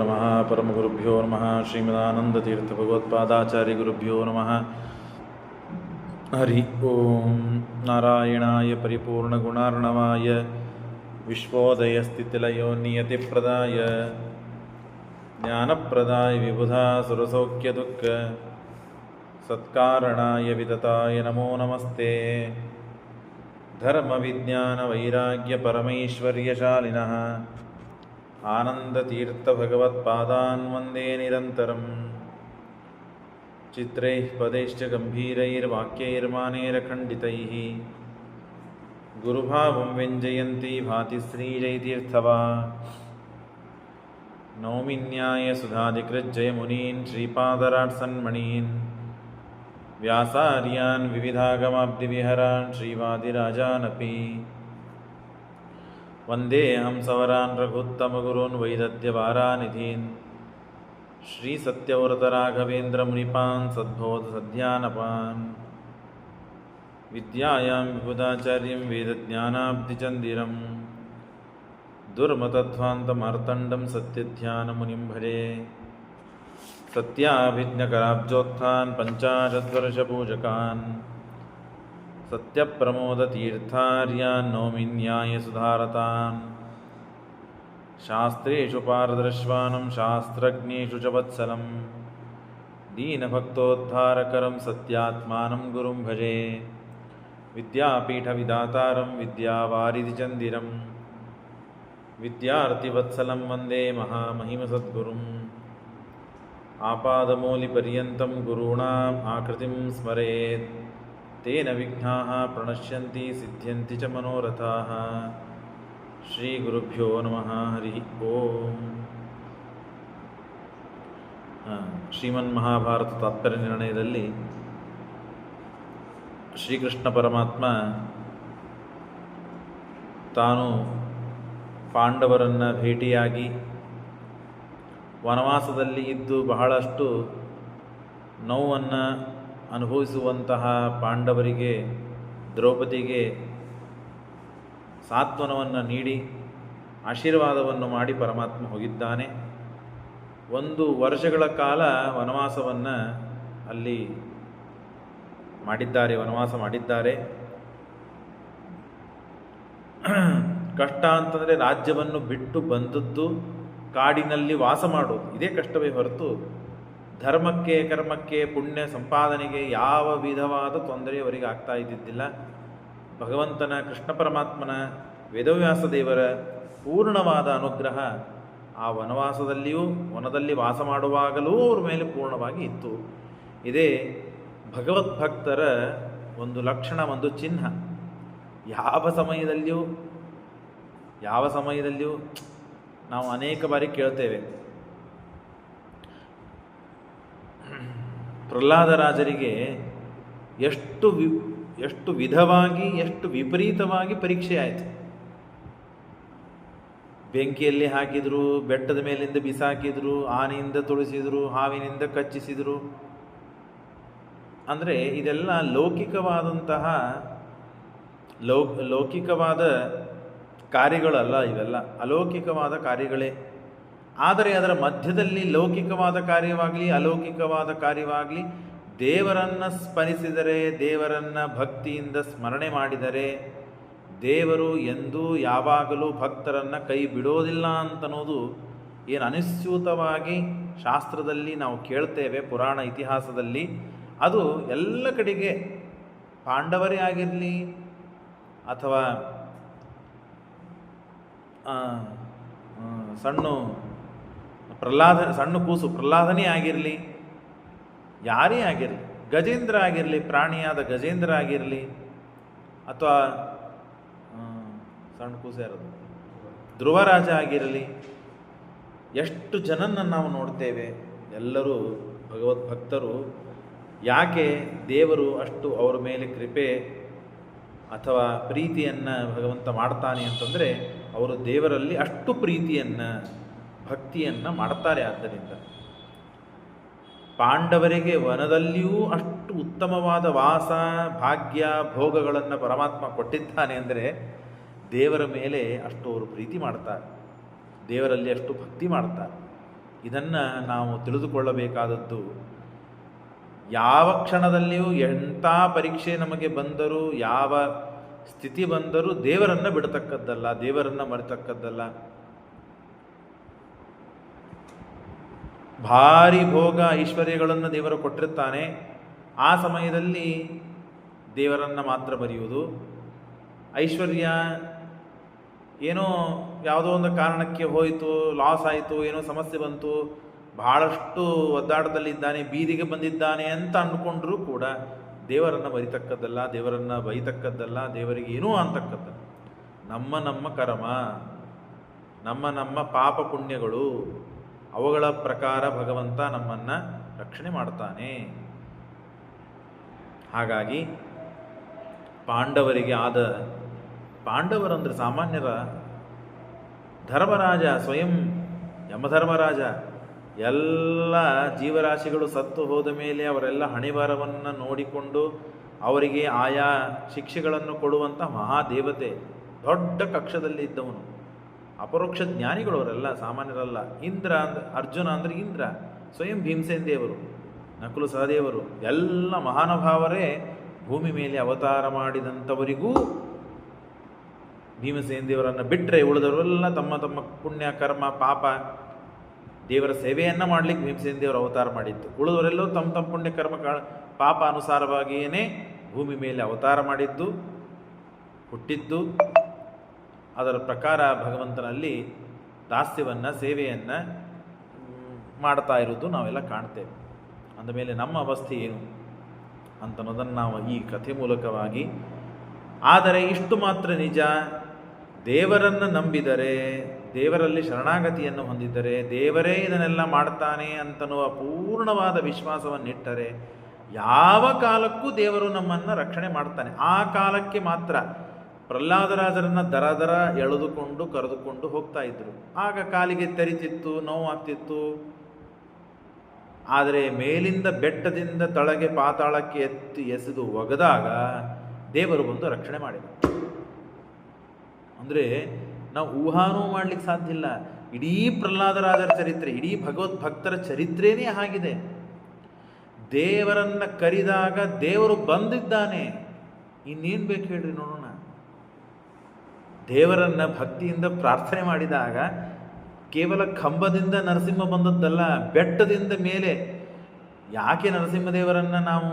ನಮಃ ಪರಮಗುರುಭ್ಯೋ ನಮಃ ಶ್ರೀಮದಾನಂದತೀರ್ಥ ಭಗವತ್ಪಾದಾಚಾರ್ಯ ಗುರುಭ್ಯೋ ನಮಃ. ಹರಿ ಓಂ. ನಾರಾಯಣಾಯ ಪರಿಪೂರ್ಣಗುಣಾರ್ಣವಾಯ ವಿಶ್ವೋದಯಸ್ಥಿತಿಲಯೋ ನಿಯತಿಪ್ರದಾಯ ಜ್ಞಾನಪ್ರದಾಯ ವಿಬುಧಾ ಸುರಸೌಖ್ಯದುಃಖ ಸತ್ಕಾರಣಾಯ ವಿತತಾಯ ನಮೋ ನಮಸ್ತೆ. ಧರ್ಮವಿಜ್ಞಾನವೈರಾಗ್ಯಪರಮೈಶ್ವರ್ಯಶಾಲಿನಃ ಆನಂದತೀರ್ಥಭಗವತ್ಪಾದಾನ್ ವಂದೇ ನಿರಂತರಂ. ಚಿತ್ರೈಃ ಪದೈಶ್ಚ ಗಂಭೀರೈರ್ವಾಕ್ಯೈರ್ಮಾನೇರಖಂಡಿತೈಃ ಗುರುಭಾವಂ ವ್ಯಂಜಯಂತಿ ಭಾತಿ ಶ್ರೀಜಯತೀರ್ಥವಾ. ನೌಮಿನ್ಯಾಯ ಸುಧಾಧಿಕೃಜ್ಜಯಮುನೀನ್ ಶ್ರೀಪಾದರಾಟ್ಸನ್ಮಣೀನ್ ವ್ಯಾಸಾರ್ಯಾನ್ ವಿವಿಧಾಗಮಾಬ್ಧಿವಿಹರಾನ್ ಶ್ರೀವಾದಿರಾಜಾನಪಿ ವಂದೇಹಂ ಸವರಾನ್ ರಘುತ್ತಮಗುರುನ್ ವೈದದ್ಯವಾರಾನಿಧೀನ್ ಶ್ರೀಸತ್ಯವ್ರತರಾಘವೇಂದ್ರಮುನಿಪಾನ್ ಸದ್ಬೋಧಸಧ್ಯಾನಪಾನ್. ವಿದ್ಯಾಯಾಂ ವಿಬುಧಾಚಾರ್ಯಂ ವೇದಜ್ಞಾನಾಬ್ಧಿಚಂದಿರಂ ದುರ್ಮತಧ್ವಾಂತಮಾರ್ತಂಡಂ ಸತ್ಯಧ್ಯಾನಮುನಿಂ ಭಜೆ. ಸತ್ಯಾಭಿಜ್ಞಕರಾಬ್ಜೋತ್ಥಾನ್ ಪಂಚಾಶದ್ವರ್ಷಪೂಜಕಾನ್ ಸತ್ಯಪ್ರಮೋದತೀರ್ಥಾರ್ಯಾನ್ ನೌಮಿನ್ಯಾಯಸುಧಾರತಾನ್. ಶಾಸ್ತ್ರೇಷು ಪಾರದರ್ಶ್ವಾನಂ ಶಾಸ್ತ್ರಜ್ಞೇಷು ಚ ವತ್ಸಲಂ ದೀನಭಕ್ತೋದ್ಧಾರಕರಂ ಸತ್ಯಾತ್ಮಾನಂ ಗುರುಂ ಭಜೆ. ವಿದ್ಯಾಪೀಠವಿದಾತಾರಂ ವಿದ್ಯಾವಾರಿಧಿಚಂದಿರಂ ವಿದ್ಯಾರ್ಥಿವತ್ಸಲಂ ವಂದೇ ಮಹಾಮಹಿಮಸದ್ಗುರುಂ. ಆಪಾದಮೂಲಿಪರ್ಯಂతం ಗುರುಣಾಂ ಆಕೃತಿಂ ಸ್ಮರೇತ್ ತೇನ ವಿಘ್ನಾಃ ಪ್ರಣಶ್ಯಂತಿ ಸಿದ್ಧ್ಯಂತಿ ಚ ಮನೋರಥಾಃ. ಶ್ರೀ ಗುರುಭ್ಯೋ ನಮಃ. ಹರಿ ಓಂ. ಶ್ರೀಮನ್ಮಹಾಭಾರತ ತಾತ್ಪರ್ಯ ನಿರ್ಣಯದಲ್ಲಿ ಶ್ರೀಕೃಷ್ಣ ಪರಮಾತ್ಮ ತಾನು ಪಾಂಡವರನ್ನು ಭೇಟಿಯಾಗಿ ವನವಾಸದಲ್ಲಿ ಇದ್ದು ಬಹಳಷ್ಟು ನೋವನ್ನು ಅನುಭವಿಸುವಂತಹ ಪಾಂಡವರಿಗೆ, ದ್ರೌಪದಿಗೆ ಸಾಂತ್ವನವನ್ನು ನೀಡಿ ಆಶೀರ್ವಾದವನ್ನು ಮಾಡಿ ಪರಮಾತ್ಮ ಹೋಗಿದ್ದಾನೆ. 1 ವರ್ಷಗಳ ಕಾಲ ವನವಾಸ ಮಾಡಿದ್ದಾರೆ. ಕಷ್ಟ ಅಂತಂದರೆ ರಾಜ್ಯವನ್ನು ಬಿಟ್ಟು ಬಂದದ್ದು, ಕಾಡಿನಲ್ಲಿ ವಾಸ ಮಾಡೋದು, ಇದೇ ಕಷ್ಟವೇ ಹೊರತು ಧರ್ಮಕ್ಕೆ, ಕರ್ಮಕ್ಕೆ, ಪುಣ್ಯ ಸಂಪಾದನೆಗೆ ಯಾವ ವಿಧವಾದ ತೊಂದರೆ ಅವರಿಗೆ ಆಗ್ತಾ ಇದ್ದಿದ್ದಿಲ್ಲ. ಭಗವಂತನ, ಕೃಷ್ಣ ಪರಮಾತ್ಮನ, ವೇದವ್ಯಾಸ ದೇವರ ಪೂರ್ಣವಾದ ಅನುಗ್ರಹ ಆ ವನದಲ್ಲಿ ವಾಸ ಮಾಡುವಾಗಲೂ ಅವ್ರ ಮೇಲೆ ಪೂರ್ಣವಾಗಿ ಇತ್ತು. ಇದೇ ಭಗವದ್ಭಕ್ತರ ಒಂದು ಲಕ್ಷಣ, ಒಂದು ಚಿಹ್ನ. ಯಾವ ಸಮಯದಲ್ಲಿಯೂ ನಾವು ಅನೇಕ ಬಾರಿ ಕೇಳ್ತೇವೆ, ಪ್ರಹ್ಲಾದರಾಜರಿಗೆ ಎಷ್ಟು ವಿಧವಾಗಿ, ಎಷ್ಟು ವಿಪರೀತವಾಗಿ ಪರೀಕ್ಷೆ ಆಯಿತು. ಬೆಂಕಿಯಲ್ಲಿ ಹಾಕಿದರು, ಬೆಟ್ಟದ ಮೇಲಿಂದ ಬಿಸಾಕಿದರು, ಆನೆಯಿಂದ ತುಳಿಸಿದರು, ಹಾವಿನಿಂದ ಕಚ್ಚಿಸಿದರು. ಅಂದರೆ ಇದೆಲ್ಲ ಲೌಕಿಕವಾದ ಕಾರ್ಯಗಳಲ್ಲ, ಇವೆಲ್ಲ ಅಲೌಕಿಕವಾದ ಕಾರ್ಯಗಳೇ. ಆದರೆ ಅದರ ಮಧ್ಯದಲ್ಲಿ ಲೌಕಿಕವಾದ ಕಾರ್ಯವಾಗಲಿ, ಅಲೌಕಿಕವಾದ ಕಾರ್ಯವಾಗಲಿ, ದೇವರನ್ನು ಸ್ಮರಿಸಿದರೆ, ದೇವರನ್ನು ಭಕ್ತಿಯಿಂದ ಸ್ಮರಣೆ ಮಾಡಿದರೆ ದೇವರು ಎಂದೂ ಯಾವಾಗಲೂ ಭಕ್ತರನ್ನು ಕೈ ಬಿಡೋದಿಲ್ಲ ಅಂತನ್ನೋದು ಏನು ಅನಿಶ್ಚಿತವಾಗಿ ಶಾಸ್ತ್ರದಲ್ಲಿ ನಾವು ಕೇಳ್ತೇವೆ, ಪುರಾಣ ಇತಿಹಾಸದಲ್ಲಿ. ಅದು ಎಲ್ಲ ಕಡೆಗೆ ಪಾಂಡವರೇ ಆಗಿರಲಿ ಅಥವಾ ಸಣ್ಣ ಕೂಸು ಪ್ರಹ್ಲಾದನೇ ಆಗಿರಲಿ, ಯಾರೇ ಆಗಿರಲಿ, ಗಜೇಂದ್ರ ಆಗಿರಲಿ, ಪ್ರಾಣಿಯಾದ ಗಜೇಂದ್ರ ಆಗಿರಲಿ, ಅಥವಾ ಸಣ್ಣ ಕೂಸು ಯಾರದು ಧ್ರುವರಾಜ ಆಗಿರಲಿ, ಎಷ್ಟು ಜನನ್ನು ನಾವು ನೋಡ್ತೇವೆ. ಎಲ್ಲರೂ ಭಗವದ್ಭಕ್ತರು. ಯಾಕೆ ದೇವರು ಅಷ್ಟು ಅವರ ಮೇಲೆ ಕೃಪೆ ಅಥವಾ ಪ್ರೀತಿಯನ್ನು ಭಗವಂತ ಮಾಡ್ತಾನೆ ಅಂತಂದರೆ, ಅವರು ದೇವರಲ್ಲಿ ಅಷ್ಟು ಪ್ರೀತಿಯನ್ನು, ಭಕ್ತಿಯನ್ನು ಮಾಡ್ತಾರೆ. ಆದ್ದರಿಂದ ಪಾಂಡವರಿಗೆ ವನದಲ್ಲಿಯೂ ಅಷ್ಟು ಉತ್ತಮವಾದ ವಾಸ, ಭಾಗ್ಯ, ಭೋಗಗಳನ್ನು ಪರಮಾತ್ಮ ಕೊಟ್ಟಿದ್ದಾನೆ ಅಂದರೆ ದೇವರ ಮೇಲೆ ಅಷ್ಟು ಅವರು ಪ್ರೀತಿ ಮಾಡ್ತಾರೆ, ದೇವರಲ್ಲಿ ಅಷ್ಟು ಭಕ್ತಿ ಮಾಡ್ತಾರೆ. ಇದನ್ನು ನಾವು ತಿಳಿದುಕೊಳ್ಳಬೇಕಾದದ್ದು. ಯಾವ ಕ್ಷಣದಲ್ಲಿಯೂ ಎಂಥ ಪರೀಕ್ಷೆ ನಮಗೆ ಬಂದರೂ, ಯಾವ ಸ್ಥಿತಿ ಬಂದರೂ ದೇವರನ್ನು ಬಿಡತಕ್ಕದ್ದಲ್ಲ, ದೇವರನ್ನು ಮರೆತಕ್ಕದ್ದಲ್ಲ. ಭಾರಿ ಭೋಗ ಐಶ್ವರ್ಯಗಳನ್ನು ದೇವರು ಕೊಟ್ಟಿರ್ತಾನೆ. ಆ ಸಮಯದಲ್ಲಿ ದೇವರನ್ನು ಮಾತ್ರ ಬರೆಯುವುದು. ಐಶ್ವರ್ಯ ಏನೋ ಯಾವುದೋ ಒಂದು ಕಾರಣಕ್ಕೆ ಹೋಯಿತು, ಲಾಸ್ ಆಯಿತು, ಏನೋ ಸಮಸ್ಯೆ ಬಂತು, ಬಹಳಷ್ಟು ಒದ್ದಾಟದಲ್ಲಿದ್ದಾನೆ, ಬೀದಿಗೆ ಬಂದಿದ್ದಾನೆ ಅಂತ ಅಂದ್ಕೊಂಡ್ರೂ ಕೂಡ ದೇವರನ್ನು ಬರಿತಕ್ಕದ್ದಲ್ಲ, ದೇವರನ್ನು ಬೈತಕ್ಕದ್ದಲ್ಲ, ದೇವರಿಗೆ ಏನೂ ಅಂತಕ್ಕದ್ದಲ್ಲ. ನಮ್ಮ ಕರ್ಮ, ನಮ್ಮ ಪಾಪ ಪುಣ್ಯಗಳು, ಅವುಗಳ ಪ್ರಕಾರ ಭಗವಂತ ನಮ್ಮನ್ನು ರಕ್ಷಣೆ ಮಾಡ್ತಾನೆ. ಹಾಗಾಗಿ ಪಾಂಡವರಿಗೆ ಪಾಂಡವರಂದ್ರೆ ಸಾಮಾನ್ಯರ ಧರ್ಮರಾಜ, ಸ್ವಯಂ ಯಮಧರ್ಮರಾಜ, ಎಲ್ಲ ಜೀವರಾಶಿಗಳು ಸತ್ತು ಹೋದ ಮೇಲೆ ಅವರೆಲ್ಲ ಹಣೆಬರವನ್ನು ನೋಡಿಕೊಂಡು ಅವರಿಗೆ ಆಯಾ ಶಿಕ್ಷೆಗಳನ್ನು ಕೊಡುವಂಥ ಮಹಾದೇವತೆ, ದೊಡ್ಡ ಕಕ್ಷದಲ್ಲಿ ಇದ್ದವನು, ಅಪರೋಕ್ಷ ಜ್ಞಾನಿಗಳು ಅವರೆಲ್ಲ, ಸಾಮಾನ್ಯರಲ್ಲ. ಇಂದ್ರ ಅರ್ಜುನ ಅಂದರೆ ಇಂದ್ರ, ಸ್ವಯಂ ಭೀಮಸೇನ ದೇವರು, ನಕುಲು ಸಹದೇವರು, ಎಲ್ಲ ಮಹಾನುಭಾವರೇ ಭೂಮಿ ಮೇಲೆ ಅವತಾರ ಮಾಡಿದಂಥವರಿಗೂ ಭೀಮಸೇನ ದೇವರನ್ನು ಬಿಟ್ಟರೆ ಉಳಿದವರೆಲ್ಲ ತಮ್ಮ ತಮ್ಮ ಪುಣ್ಯ ಕರ್ಮ ಪಾಪ ದೇವರ ಸೇವೆಯನ್ನು ಮಾಡಲಿಕ್ಕೆ ಭೀಮಸೇನ ದೇವರು ಅವತಾರ ಮಾಡಿತ್ತು. ಉಳಿದವರೆಲ್ಲರೂ ತಮ್ಮ ತಮ್ಮ ಪುಣ್ಯ ಕರ್ಮ ಪಾಪ ಅನುಸಾರವಾಗಿಯೇ ಭೂಮಿ ಮೇಲೆ ಅವತಾರ ಮಾಡಿದ್ದು, ಹುಟ್ಟಿದ್ದು. ಅದರ ಪ್ರಕಾರ ಭಗವಂತನಲ್ಲಿ ದಾಸ್ಯವನ್ನು, ಸೇವೆಯನ್ನು ಮಾಡ್ತಾ ಇರೋದು ನಾವೆಲ್ಲ ಕಾಣ್ತೇವೆ. ಅಂದಮೇಲೆ ನಮ್ಮ ಅವಸ್ಥೆ ಏನು ಅಂತನ್ನೋದನ್ನು ನಾವು ಈ ಕಥೆ ಮೂಲಕವಾಗಿ, ಆದರೆ ಇಷ್ಟು ಮಾತ್ರ ನಿಜ, ದೇವರನ್ನು ನಂಬಿದರೆ, ದೇವರಲ್ಲಿ ಶರಣಾಗತಿಯನ್ನು ಹೊಂದಿದ್ದರೆ, ದೇವರೇ ಇದನ್ನೆಲ್ಲ ಮಾಡ್ತಾನೆ ಅಂತನ್ನುವ ಪೂರ್ಣವಾದ ವಿಶ್ವಾಸವನ್ನಿಟ್ಟರೆ ಯಾವ ಕಾಲಕ್ಕೂ ದೇವರು ನಮ್ಮನ್ನು ರಕ್ಷಣೆ ಮಾಡ್ತಾನೆ. ಆ ಕಾಲಕ್ಕೆ ಮಾತ್ರ ಪ್ರಹ್ಲಾದರಾಜರನ್ನು ದರ ಎಳೆದುಕೊಂಡು ಕರೆದುಕೊಂಡು ಹೋಗ್ತಾ ಇದ್ರು. ಆಗ ಕಾಲಿಗೆ ತೆರಿತಿತ್ತು, ನೋವಾಗ್ತಿತ್ತು. ಆದರೆ ಮೇಲಿಂದ ಬೆಟ್ಟದಿಂದ ತಳಗೆ ಪಾತಾಳಕ್ಕೆ ಎಸೆದು ಒಗೆದಾಗ ದೇವರು ಬಂದು ರಕ್ಷಣೆ ಮಾಡಿದ. ಅಂದರೆ ನಾವು ಊಹಾನೂ ಮಾಡಲಿಕ್ಕೆ ಸಾಧ್ಯ ಇಲ್ಲ. ಇಡೀ ಪ್ರಹ್ಲಾದರಾಜರ ಚರಿತ್ರೆ, ಇಡೀ ಭಗವದ್ಭಕ್ತರ ಚರಿತ್ರೆಯೇ ಆಗಿದೆ. ದೇವರನ್ನು ಕರೆದಾಗ ದೇವರು ಬಂದಿದ್ದಾನೆ, ಇನ್ನೇನು ಬೇಕು ಹೇಳ್ರಿ ನೋಡೋಣ. ದೇವರನ್ನು ಭಕ್ತಿಯಿಂದ ಪ್ರಾರ್ಥನೆ ಮಾಡಿದಾಗ ಕೇವಲ ಕಂಬದಿಂದ ನರಸಿಂಹ ಬಂದದ್ದಲ್ಲ, ಬೆಟ್ಟದಿಂದ ಮೇಲೆ. ಯಾಕೆ ನರಸಿಂಹದೇವರನ್ನು ನಾವು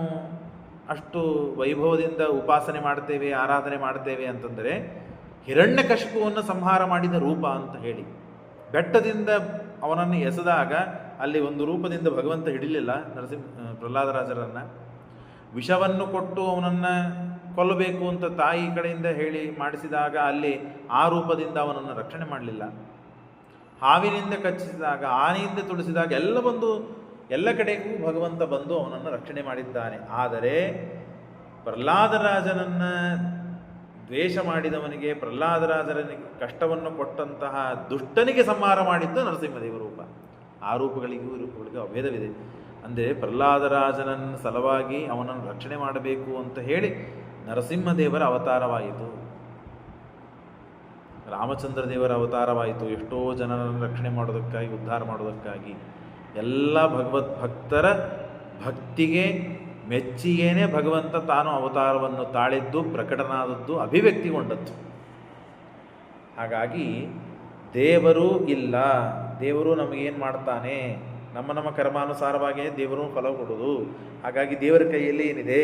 ಅಷ್ಟು ವೈಭವದಿಂದ ಉಪಾಸನೆ ಮಾಡ್ತೇವೆ, ಆರಾಧನೆ ಮಾಡ್ತೇವೆ ಅಂತಂದರೆ, ಹಿರಣ್ಯಕಶಿಪುವನ್ನು ಸಂಹಾರ ಮಾಡಿದ ರೂಪ ಅಂತ ಹೇಳಿ. ಬೆಟ್ಟದಿಂದ ಅವನನ್ನು ಎಸೆದಾಗ ಅಲ್ಲಿ ಒಂದು ರೂಪದಿಂದ ಭಗವಂತ ಹಿಡಿಲಿಲ್ಲ ಪ್ರಹ್ಲಾದರಾಜರನ್ನು. ವಿಷವನ್ನು ಕೊಟ್ಟು ಅವನನ್ನು ಕೊಲ್ಲಬೇಕು ಅಂತ ತಾಯಿ ಕಡೆಯಿಂದ ಹೇಳಿ ಮಾಡಿಸಿದಾಗ ಅಲ್ಲಿ ಆ ರೂಪದಿಂದ ಅವನನ್ನು ರಕ್ಷಣೆ ಮಾಡಲಿಲ್ಲ. ಹಾವಿನಿಂದ ಕಚ್ಚಿಸಿದಾಗ, ಆನೆಯಿಂದ ತುಳಿಸಿದಾಗ ಎಲ್ಲ ಕಡೆಗೂ ಭಗವಂತ ಬಂದು ಅವನನ್ನು ರಕ್ಷಣೆ ಮಾಡಿದ್ದಾನೆ. ಆದರೆ ಪ್ರಹ್ಲಾದರಾಜನನ್ನು ದ್ವೇಷ ಮಾಡಿದವನಿಗೆ, ಪ್ರಹ್ಲಾದರಾಜನಿಗೆ ಕಷ್ಟವನ್ನು ಕೊಟ್ಟಂತಹ ದುಷ್ಟನಿಗೆ ಸಂಹಾರ ಮಾಡಿದ್ದು ನರಸಿಂಹದೇವ ರೂಪ. ಆ ರೂಪಗಳಿಗೂ ಈ ರೂಪಗಳಿಗೂ ಅಭೇದವಿದೆ. ಅಂದರೆ ಪ್ರಹ್ಲಾದರಾಜನನ್ನು ಸಲವಾಗಿ ಅವನನ್ನು ರಕ್ಷಣೆ ಮಾಡಬೇಕು ಅಂತ ಹೇಳಿ ನರಸಿಂಹದೇವರ ಅವತಾರವಾಯಿತು, ರಾಮಚಂದ್ರ ದೇವರ ಅವತಾರವಾಯಿತು. ಎಷ್ಟೋ ಜನರನ್ನು ರಕ್ಷಣೆ ಮಾಡೋದಕ್ಕಾಗಿ, ಉದ್ಧಾರ ಮಾಡೋದಕ್ಕಾಗಿ. ಎಲ್ಲ ಭಗವದ್ಭಕ್ತರ ಭಕ್ತಿಗೆ ಮೆಚ್ಚಿಗೇನೆ ಭಗವಂತ ತಾನು ಅವತಾರವನ್ನು ತಾಳಿದ್ದು, ಪ್ರಕಟನಾದದ್ದು, ಅಭಿವ್ಯಕ್ತಿಗೊಂಡದ್ದು. ಹಾಗಾಗಿ ದೇವರು ಇಲ್ಲ, ದೇವರು ನಮಗೇನು ಮಾಡ್ತಾನೆ, ನಮ್ಮ ಕರ್ಮಾನುಸಾರವಾಗಿಯೇ ದೇವರು ಫಲ ಕೊಡೋದು. ಹಾಗಾಗಿ ದೇವರ ಕೈಯಲ್ಲಿ ಏನಿದೆ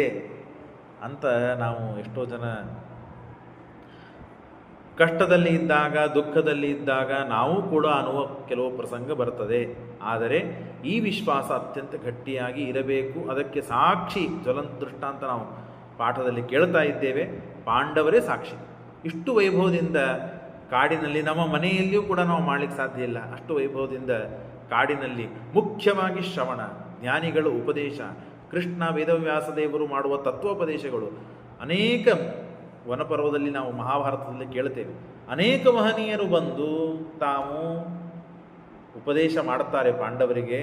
ಅಂತ ನಾವು ಎಷ್ಟೋ ಜನ ಕಷ್ಟದಲ್ಲಿ ಇದ್ದಾಗ, ದುಃಖದಲ್ಲಿ ಇದ್ದಾಗ ನಾವು ಕೂಡ ಅನ್ನುವ ಕೆಲವು ಪ್ರಸಂಗ ಬರ್ತದೆ. ಆದರೆ ಈ ವಿಶ್ವಾಸ ಅತ್ಯಂತ ಗಟ್ಟಿಯಾಗಿ ಇರಬೇಕು. ಅದಕ್ಕೆ ಸಾಕ್ಷಿ ಜ್ವಲಂತ ದೃಷ್ಟಾಂತ ನಾವು ಪಾಠದಲ್ಲಿ ಕೇಳ್ತಾ ಇದ್ದೇವೆ. ಪಾಂಡವರೇ ಸಾಕ್ಷಿ. ಇಷ್ಟು ವೈಭವದಿಂದ ಕಾಡಿನಲ್ಲಿ, ನಮ್ಮ ಮನೆಯಲ್ಲಿಯೂ ಕೂಡ ನಾವು ಮಾಡಲಿಕ್ಕೆ ಸಾಧ್ಯ ಇಲ್ಲ. ಅಷ್ಟು ವೈಭವದಿಂದ ಕಾಡಿನಲ್ಲಿ ಮುಖ್ಯವಾಗಿ ಶ್ರವಣ, ಜ್ಞಾನಿಗಳ ಉಪದೇಶ, ಕೃಷ್ಣ ವೇದವ್ಯಾಸ ದೇವರು ಮಾಡುವ ತತ್ವೋಪದೇಶಗಳು ಅನೇಕ ವನಪರ್ವದಲ್ಲಿ ನಾವು ಮಹಾಭಾರತದಲ್ಲಿ ಕೇಳ್ತೇವೆ. ಅನೇಕ ಮಹನೀಯರು ಬಂದು ತಾವು ಉಪದೇಶ ಮಾಡುತ್ತಾರೆ ಪಾಂಡವರಿಗೆ.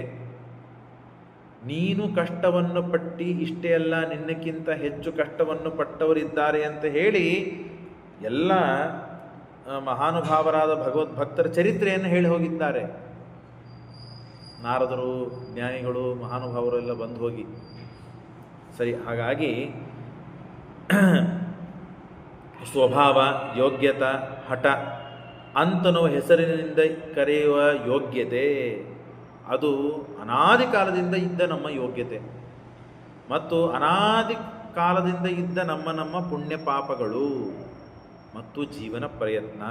ನೀನು ಕಷ್ಟವನ್ನು ಪಟ್ಟಿ, ಇಷ್ಟೇ ಅಲ್ಲ ನಿನ್ನಕ್ಕಿಂತ ಹೆಚ್ಚು ಕಷ್ಟವನ್ನು ಪಟ್ಟವರಿದ್ದಾರೆ ಅಂತ ಹೇಳಿ ಎಲ್ಲ ಮಹಾನುಭಾವರಾದ ಭಗವದ್ಭಕ್ತರ ಚರಿತ್ರೆಯನ್ನು ಹೇಳಿ ಹೋಗಿದ್ದಾರೆ. ನಾರದರು, ಜ್ಞಾನಿಗಳು, ಮಹಾನುಭಾವರು ಎಲ್ಲ ಬಂದು ಹೋಗಿ. ಸರಿ, ಹಾಗಾಗಿ ಸ್ವಭಾವ, ಯೋಗ್ಯತಾ, ಹಠ ಅಂತನೋ ಹೆಸರಿನಿಂದ ಕರೆಯುವ ಯೋಗ್ಯತೆ ಅದು ಅನಾದಿ ಕಾಲದಿಂದ ಇದ್ದ ನಮ್ಮ ಯೋಗ್ಯತೆ ಮತ್ತು ಅನಾದಿ ಕಾಲದಿಂದ ಇದ್ದ ನಮ್ಮ ಪುಣ್ಯ ಪಾಪಗಳು ಮತ್ತು ಜೀವನ ಪ್ರಯತ್ನ.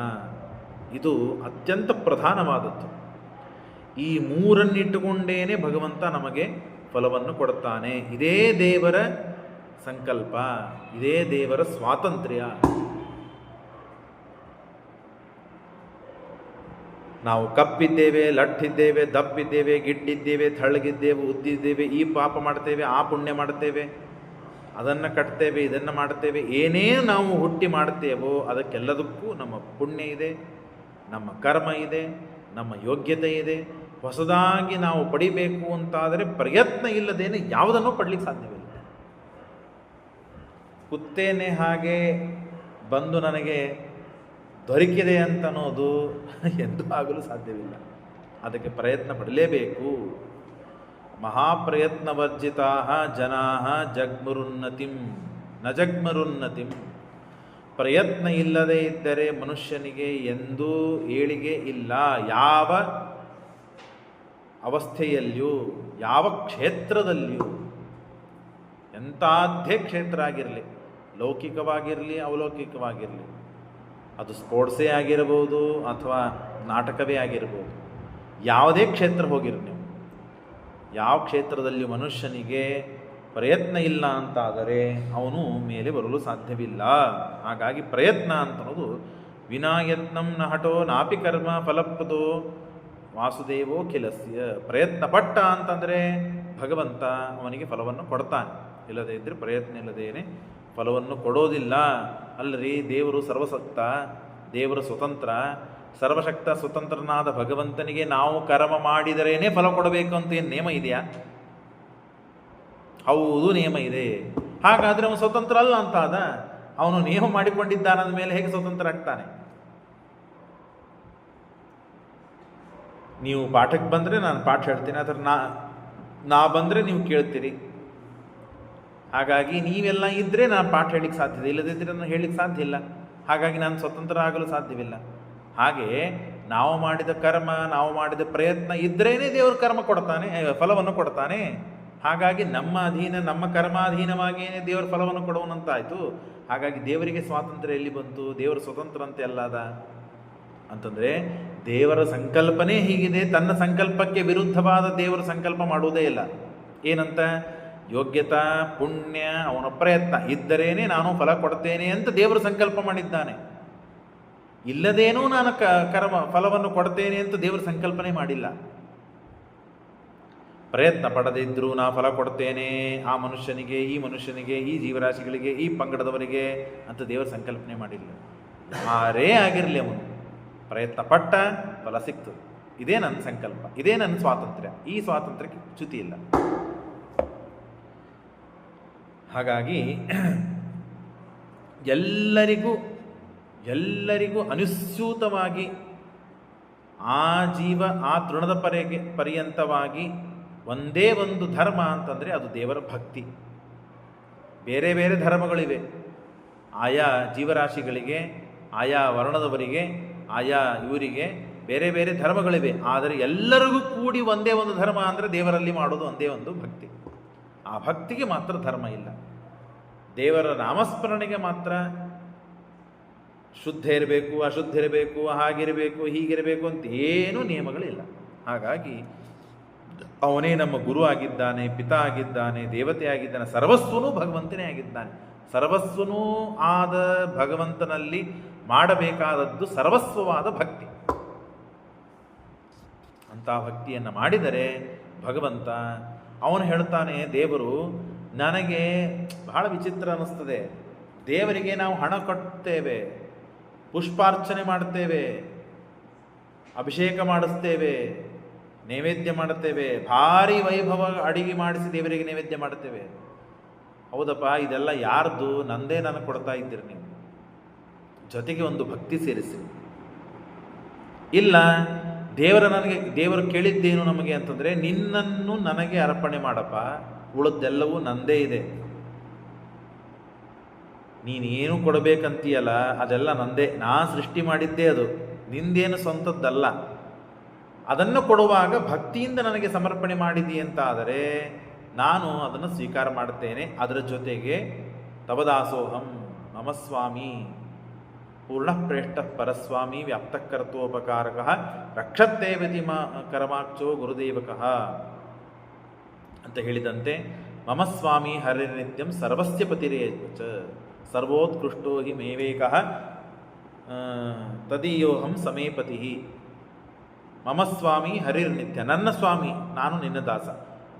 ಇದು ಅತ್ಯಂತ ಪ್ರಧಾನವಾದದ್ದು. ಈ ಮೂರನ್ನಿಟ್ಟುಕೊಂಡೇನೆ ಭಗವಂತ ನಮಗೆ ಫಲವನ್ನು ಕೊಡುತ್ತಾನೆ. ಇದೇ ದೇವರ ಸಂಕಲ್ಪ, ಇದೇ ದೇವರ ಸ್ವಾತಂತ್ರ್ಯ. ನಾವು ಕಪ್ಪಿದ್ದೇವೆ, ಲಟ್ಟಿದ್ದೇವೆ, ದಪ್ಪಿದ್ದೇವೆ, ಗಿಡ್ಡಿದ್ದೇವೆ, ತಳ್ಳಗಿದ್ದೇವೆ, ಉದ್ದಿದ್ದೇವೆ, ಈ ಪಾಪ ಮಾಡ್ತೇವೆ, ಆ ಪುಣ್ಯ ಮಾಡ್ತೇವೆ, ಅದನ್ನು ಕಟ್ತೇವೆ, ಇದನ್ನು ಮಾಡ್ತೇವೆ. ಏನೇ ನಾವು ಹುಟ್ಟಿ ಮಾಡ್ತೇವೋ ಅದಕ್ಕೆಲ್ಲದಕ್ಕೂ ನಮ್ಮ ಪುಣ್ಯ ಇದೆ, ನಮ್ಮ ಕರ್ಮ ಇದೆ, ನಮ್ಮ ಯೋಗ್ಯತೆ ಇದೆ. ಹೊಸದಾಗಿ ನಾವು ಪಡಿಬೇಕು ಅಂತಾದರೆ ಪ್ರಯತ್ನ ಇಲ್ಲದೇನೆ ಯಾವುದನ್ನು ಪಡಲಿಕ್ಕೆ ಸಾಧ್ಯವಿಲ್ಲ. ಕುತ್ತೇನೆ ಹಾಗೆ ಬಂದು ನನಗೆ ದೊರಕಿದೆ ಅಂತನ್ನೋದು ಎಂದೂ ಆಗಲು ಸಾಧ್ಯವಿಲ್ಲ. ಅದಕ್ಕೆ ಪ್ರಯತ್ನ ಪಡಲೇಬೇಕು. ಮಹಾಪ್ರಯತ್ನವರ್ಜಿತಾ ಜನಾ ಜಗ್ಮರುನ್ನತಿಂ ನ ಜಗ್ಮರುನ್ನತಿಂ. ಪ್ರಯತ್ನ ಇಲ್ಲದೆ ಇದ್ದರೆ ಮನುಷ್ಯನಿಗೆ ಎಂದೂ ಏಳಿಗೆ ಇಲ್ಲ. ಯಾವ ಅವಸ್ಥೆಯಲ್ಲಿಯೂ, ಯಾವ ಕ್ಷೇತ್ರದಲ್ಲಿಯೂ, ಎಂಥದ್ದೇ ಕ್ಷೇತ್ರ ಆಗಿರಲಿ, ಲೌಕಿಕವಾಗಿರಲಿ ಅವಲೌಕಿಕವಾಗಿರಲಿ, ಅದು ಸ್ಪೋರ್ಟ್ಸೇ ಆಗಿರ್ಬೋದು ಅಥವಾ ನಾಟಕವೇ ಆಗಿರ್ಬೋದು, ಯಾವುದೇ ಕ್ಷೇತ್ರ ಹೋಗಿರಿ ನೀವು, ಯಾವ ಕ್ಷೇತ್ರದಲ್ಲಿ ಮನುಷ್ಯನಿಗೆ ಪ್ರಯತ್ನ ಇಲ್ಲ ಅಂತಾದರೆ ಅವನು ಮೇಲೆ ಬರಲು ಸಾಧ್ಯವಿಲ್ಲ. ಹಾಗಾಗಿ ಪ್ರಯತ್ನ ಅಂತನ್ನೋದು ವಿನಾಯತ್ನಂ ನ ಹಠೋ ನಾಪಿ ಕರ್ಮ ಫಲಪ್ರದೋ ವಾಸುದೇವೋ ಖಿಲಸ್ಯ. ಪ್ರಯತ್ನ ಪಟ್ಟ ಅಂತಂದರೆ ಭಗವಂತ ಅವನಿಗೆ ಫಲವನ್ನು ಕೊಡ್ತಾನೆ. ಇಲ್ಲದೇ ಇದ್ದರೆ ಪ್ರಯತ್ನ ಇಲ್ಲದೇನೆ ಫಲವನ್ನು ಕೊಡೋದಿಲ್ಲ. ಅಲ್ಲರಿ, ದೇವರು ಸರ್ವಸಕ್ತ, ದೇವರು ಸ್ವತಂತ್ರ, ಸರ್ವಶಕ್ತ ಸ್ವತಂತ್ರನಾದ ಭಗವಂತನಿಗೆ ನಾವು ಕರ್ಮ ಮಾಡಿದರೇನೆ ಫಲ ಕೊಡಬೇಕು ಅಂತ ಏನು ನಿಯಮ ಇದೆಯಾ? ಹೌದು, ನಿಯಮ ಇದೆ. ಹಾಗಾದರೆ ಅವನು ಸ್ವತಂತ್ರ ಅಲ್ಲ ಅಂತಾದ. ಅವನು ನಿಯಮ ಮಾಡಿಕೊಂಡಿದ್ದಾನಂದ ಮೇಲೆ ಹೇಗೆ ಸ್ವತಂತ್ರ ಆಗ್ತಾನೆ? ನೀವು ಪಾಠಕ್ಕೆ ಬಂದರೆ ನಾನು ಪಾಠ ಹೇಳ್ತೀನಿ, ಆದರೆ ನಾ ಬಂದರೆ ನೀವು ಕೇಳ್ತೀರಿ. ಹಾಗಾಗಿ ನೀವೆಲ್ಲ ಇದ್ದರೆ ನಾನು ಪಾಠ ಹೇಳಲಿಕ್ಕೆ ಸಾಧ್ಯತೆ, ಇಲ್ಲದಿದ್ದರೆ ನಾನು ಹೇಳಲಿಕ್ಕೆ ಸಾಧ್ಯ ಇಲ್ಲ. ಹಾಗಾಗಿ ನಾನು ಸ್ವತಂತ್ರ ಆಗಲು ಸಾಧ್ಯವಿಲ್ಲ. ಹಾಗೆ ನಾವು ಮಾಡಿದ ಕರ್ಮ, ನಾವು ಮಾಡಿದ ಪ್ರಯತ್ನ ಇದ್ದರೇನೆ ದೇವರು ಕರ್ಮ ಕೊಡ್ತಾನೆ, ಫಲವನ್ನು ಕೊಡ್ತಾನೆ. ಹಾಗಾಗಿ ನಮ್ಮ ಅಧೀನ, ನಮ್ಮ ಕರ್ಮಾಧೀನವಾಗಿಯೇ ದೇವರು ಫಲವನ್ನು ಕೊಡುವನಂತಾಯಿತು. ಹಾಗಾಗಿ ದೇವರಿಗೆ ಸ್ವಾತಂತ್ರ್ಯ ಎಲ್ಲಿ ಬಂತು? ದೇವರು ಸ್ವತಂತ್ರ ಅಂತೆ ಅಲ್ಲದ ಅಂತಂದರೆ ದೇವರ ಸಂಕಲ್ಪನೇ ಹೀಗಿದೆ. ತನ್ನ ಸಂಕಲ್ಪಕ್ಕೆ ವಿರುದ್ಧವಾದ ದೇವರ ಸಂಕಲ್ಪ ಮಾಡುವುದೇ ಇಲ್ಲ. ಏನಂತ? ಯೋಗ್ಯತಾ, ಪುಣ್ಯ, ಅವನ ಪ್ರಯತ್ನ ಇದ್ದರೇನೆ ನಾನು ಫಲ ಕೊಡ್ತೇನೆ ಅಂತ ದೇವರು ಸಂಕಲ್ಪ ಮಾಡಿದ್ದಾನೆ. ಇಲ್ಲದೇನೂ ನಾನು ಕರ್ಮ ಫಲವನ್ನು ಕೊಡ್ತೇನೆ ಅಂತ ದೇವರು ಸಂಕಲ್ಪನೆ ಮಾಡಿಲ್ಲ. ಪ್ರಯತ್ನ ಪಡದಿದ್ದರೂ ನಾ ಫಲ ಕೊಡ್ತೇನೆ ಆ ಮನುಷ್ಯನಿಗೆ, ಈ ಮನುಷ್ಯನಿಗೆ, ಈ ಜೀವರಾಶಿಗಳಿಗೆ, ಈ ಪಂಗಡದವರಿಗೆ ಅಂತ ದೇವರು ಸಂಕಲ್ಪನೆ ಮಾಡಿಲ್ಲ. ಯಾರೇ ಆಗಿರಲಿ, ಅವನು ಪ್ರಯತ್ನ ಪಟ್ಟ, ಫಲ ಸಿಕ್ತು. ಇದೇ ನನ್ನ ಸಂಕಲ್ಪ, ಇದೇ ನನ್ನ ಸ್ವಾತಂತ್ರ್ಯ. ಈ ಸ್ವಾತಂತ್ರ್ಯಕ್ಕೆ ಚ್ಯುತಿ ಇಲ್ಲ. ಹಾಗಾಗಿ ಎಲ್ಲರಿಗೂ ಅನುಸ್ಯೂತವಾಗಿ ಆ ಜೀವ ಆ ತೃಣದ ಪರ್ಯಂತವಾಗಿ ಒಂದೇ ಒಂದು ಧರ್ಮ ಅಂತಂದರೆ ಅದು ದೇವರ ಭಕ್ತಿ. ಬೇರೆ ಬೇರೆ ಧರ್ಮಗಳಿವೆ ಆಯಾ ಜೀವರಾಶಿಗಳಿಗೆ, ಆಯಾ ವರ್ಣದವರಿಗೆ, ಆಯಾ ಇವರಿಗೆ ಬೇರೆ ಬೇರೆ ಧರ್ಮಗಳಿವೆ. ಆದರೆ ಎಲ್ಲರಿಗೂ ಕೂಡಿ ಒಂದೇ ಒಂದು ಧರ್ಮ ಅಂದರೆ ದೇವರಲ್ಲಿ ಮಾಡೋದು ಒಂದೇ ಒಂದು ಭಕ್ತಿ. ಆ ಭಕ್ತಿಗೆ ಮಾತ್ರ ಧರ್ಮ ಇಲ್ಲ. ದೇವರ ನಾಮಸ್ಮರಣೆಗೆ ಮಾತ್ರ ಶುದ್ಧ ಇರಬೇಕು, ಅಶುದ್ಧ ಇರಬೇಕು, ಹಾಗಿರಬೇಕು, ಹೀಗಿರಬೇಕು ಅಂತ ಏನೂ ನಿಯಮಗಳಿಲ್ಲ. ಹಾಗಾಗಿ ಅವನೇ ನಮ್ಮ ಗುರು ಆಗಿದ್ದಾನೆ, ಪಿತಾ ಆಗಿದ್ದಾನೆ, ದೇವತೆ ಆಗಿದ್ದಾನೆ, ಸರ್ವಸ್ವನೂ ಭಗವಂತನೇ ಆಗಿದ್ದಾನೆ. ಸರ್ವಸ್ವನೂ ಆದ ಭಗವಂತನಲ್ಲಿ ಮಾಡಬೇಕಾದದ್ದು ಸರ್ವಸ್ವವಾದ ಭಕ್ತಿ. ಅಂಥ ಭಕ್ತಿಯನ್ನು ಮಾಡಿದರೆ ಭಗವಂತ ಅವನು ಹೇಳ್ತಾನೆ, ದೇವರು ನನಗೆ ಬಹಳ ವಿಚಿತ್ರ ಅನ್ನಿಸ್ತದೆ. ದೇವರಿಗೆ ನಾವು ಹಣ ಕೊಡ್ತೇವೆ, ಪುಷ್ಪಾರ್ಚನೆ ಮಾಡ್ತೇವೆ, ಅಭಿಷೇಕ ಮಾಡಿಸ್ತೇವೆ, ನೈವೇದ್ಯ ಮಾಡುತ್ತೇವೆ, ಭಾರಿ ವೈಭವ ಅಡಿಗೆ ಮಾಡಿಸಿ ದೇವರಿಗೆ ನೈವೇದ್ಯ ಮಾಡುತ್ತೇವೆ. ಹೌದಪ್ಪ, ಇದೆಲ್ಲ ಯಾರ್ದು? ನಂದೇ ನನಗೆ ಕೊಡ್ತಾ ಇದ್ದೀರಿ ನೀವು. ಜೊತೆಗೆ ಒಂದು ಭಕ್ತಿ ಸೇರಿಸಿ. ಇಲ್ಲ, ದೇವರು ಕೇಳಿದ್ದೇನು ನಮಗೆ ಅಂತಂದರೆ, ನಿನ್ನನ್ನು ನನಗೆ ಅರ್ಪಣೆ ಮಾಡಪ್ಪ, ಉಳಿದೆಲ್ಲವೂ ನಂದೇ ಇದೆ. ನೀನೇನು ಕೊಡಬೇಕಂತೀಯಲ್ಲ ಅದೆಲ್ಲ ನಂದೇ, ನಾ ಸೃಷ್ಟಿ ಮಾಡಿದ್ದೇ, ಅದು ನಿಂದೇನು ಸ್ವಂತದ್ದಲ್ಲ. ಅದನ್ನು ಕೊಡುವಾಗ ಭಕ್ತಿಯಿಂದ ನನಗೆ ಸಮರ್ಪಣೆ ಮಾಡಿದೆಯಂತಾದರೆ ನಾನು ಅದನ್ನು ಸ್ವೀಕಾರ ಮಾಡುತ್ತೇನೆ. ಅದರ ಜೊತೆಗೆ ತವದಾಸೋಹಂ ಮಮ ಸ್ವಾಮಿ ಪೂರ್ಣಪ್ರೇಷ್ಠ ಪರಸ್ವಾಮಿ ವ್ಯಾಪ್ತಕರ್ತೋಪಕಾರಕ ರಕ್ಷತ್ತೇವತಿ ಕರಮಾಕ್ಷೋ ಗುರುದೇವಕಃ ಅಂತ ಹೇಳಿದಂತೆ, ಮಮ ಸ್ವಾಮಿ ಹರಿನಿತ್ಯಂ ಸರ್ವಸ್ಯ ಪತಿರೇಚ ಸರ್ವೋತ್ಕೃಷ್ಟೋ ಹಿ ಮೇವೇಕಃ ತದೀಯೋಹಂ ಸಮೇ ಪತಿ. ಮಮ ಸ್ವಾಮಿ ಹರಿರ್ನಿತ್ಯ, ನನ್ನ ಸ್ವಾಮಿ ನಾನು ನಿನ್ನ ದಾಸ,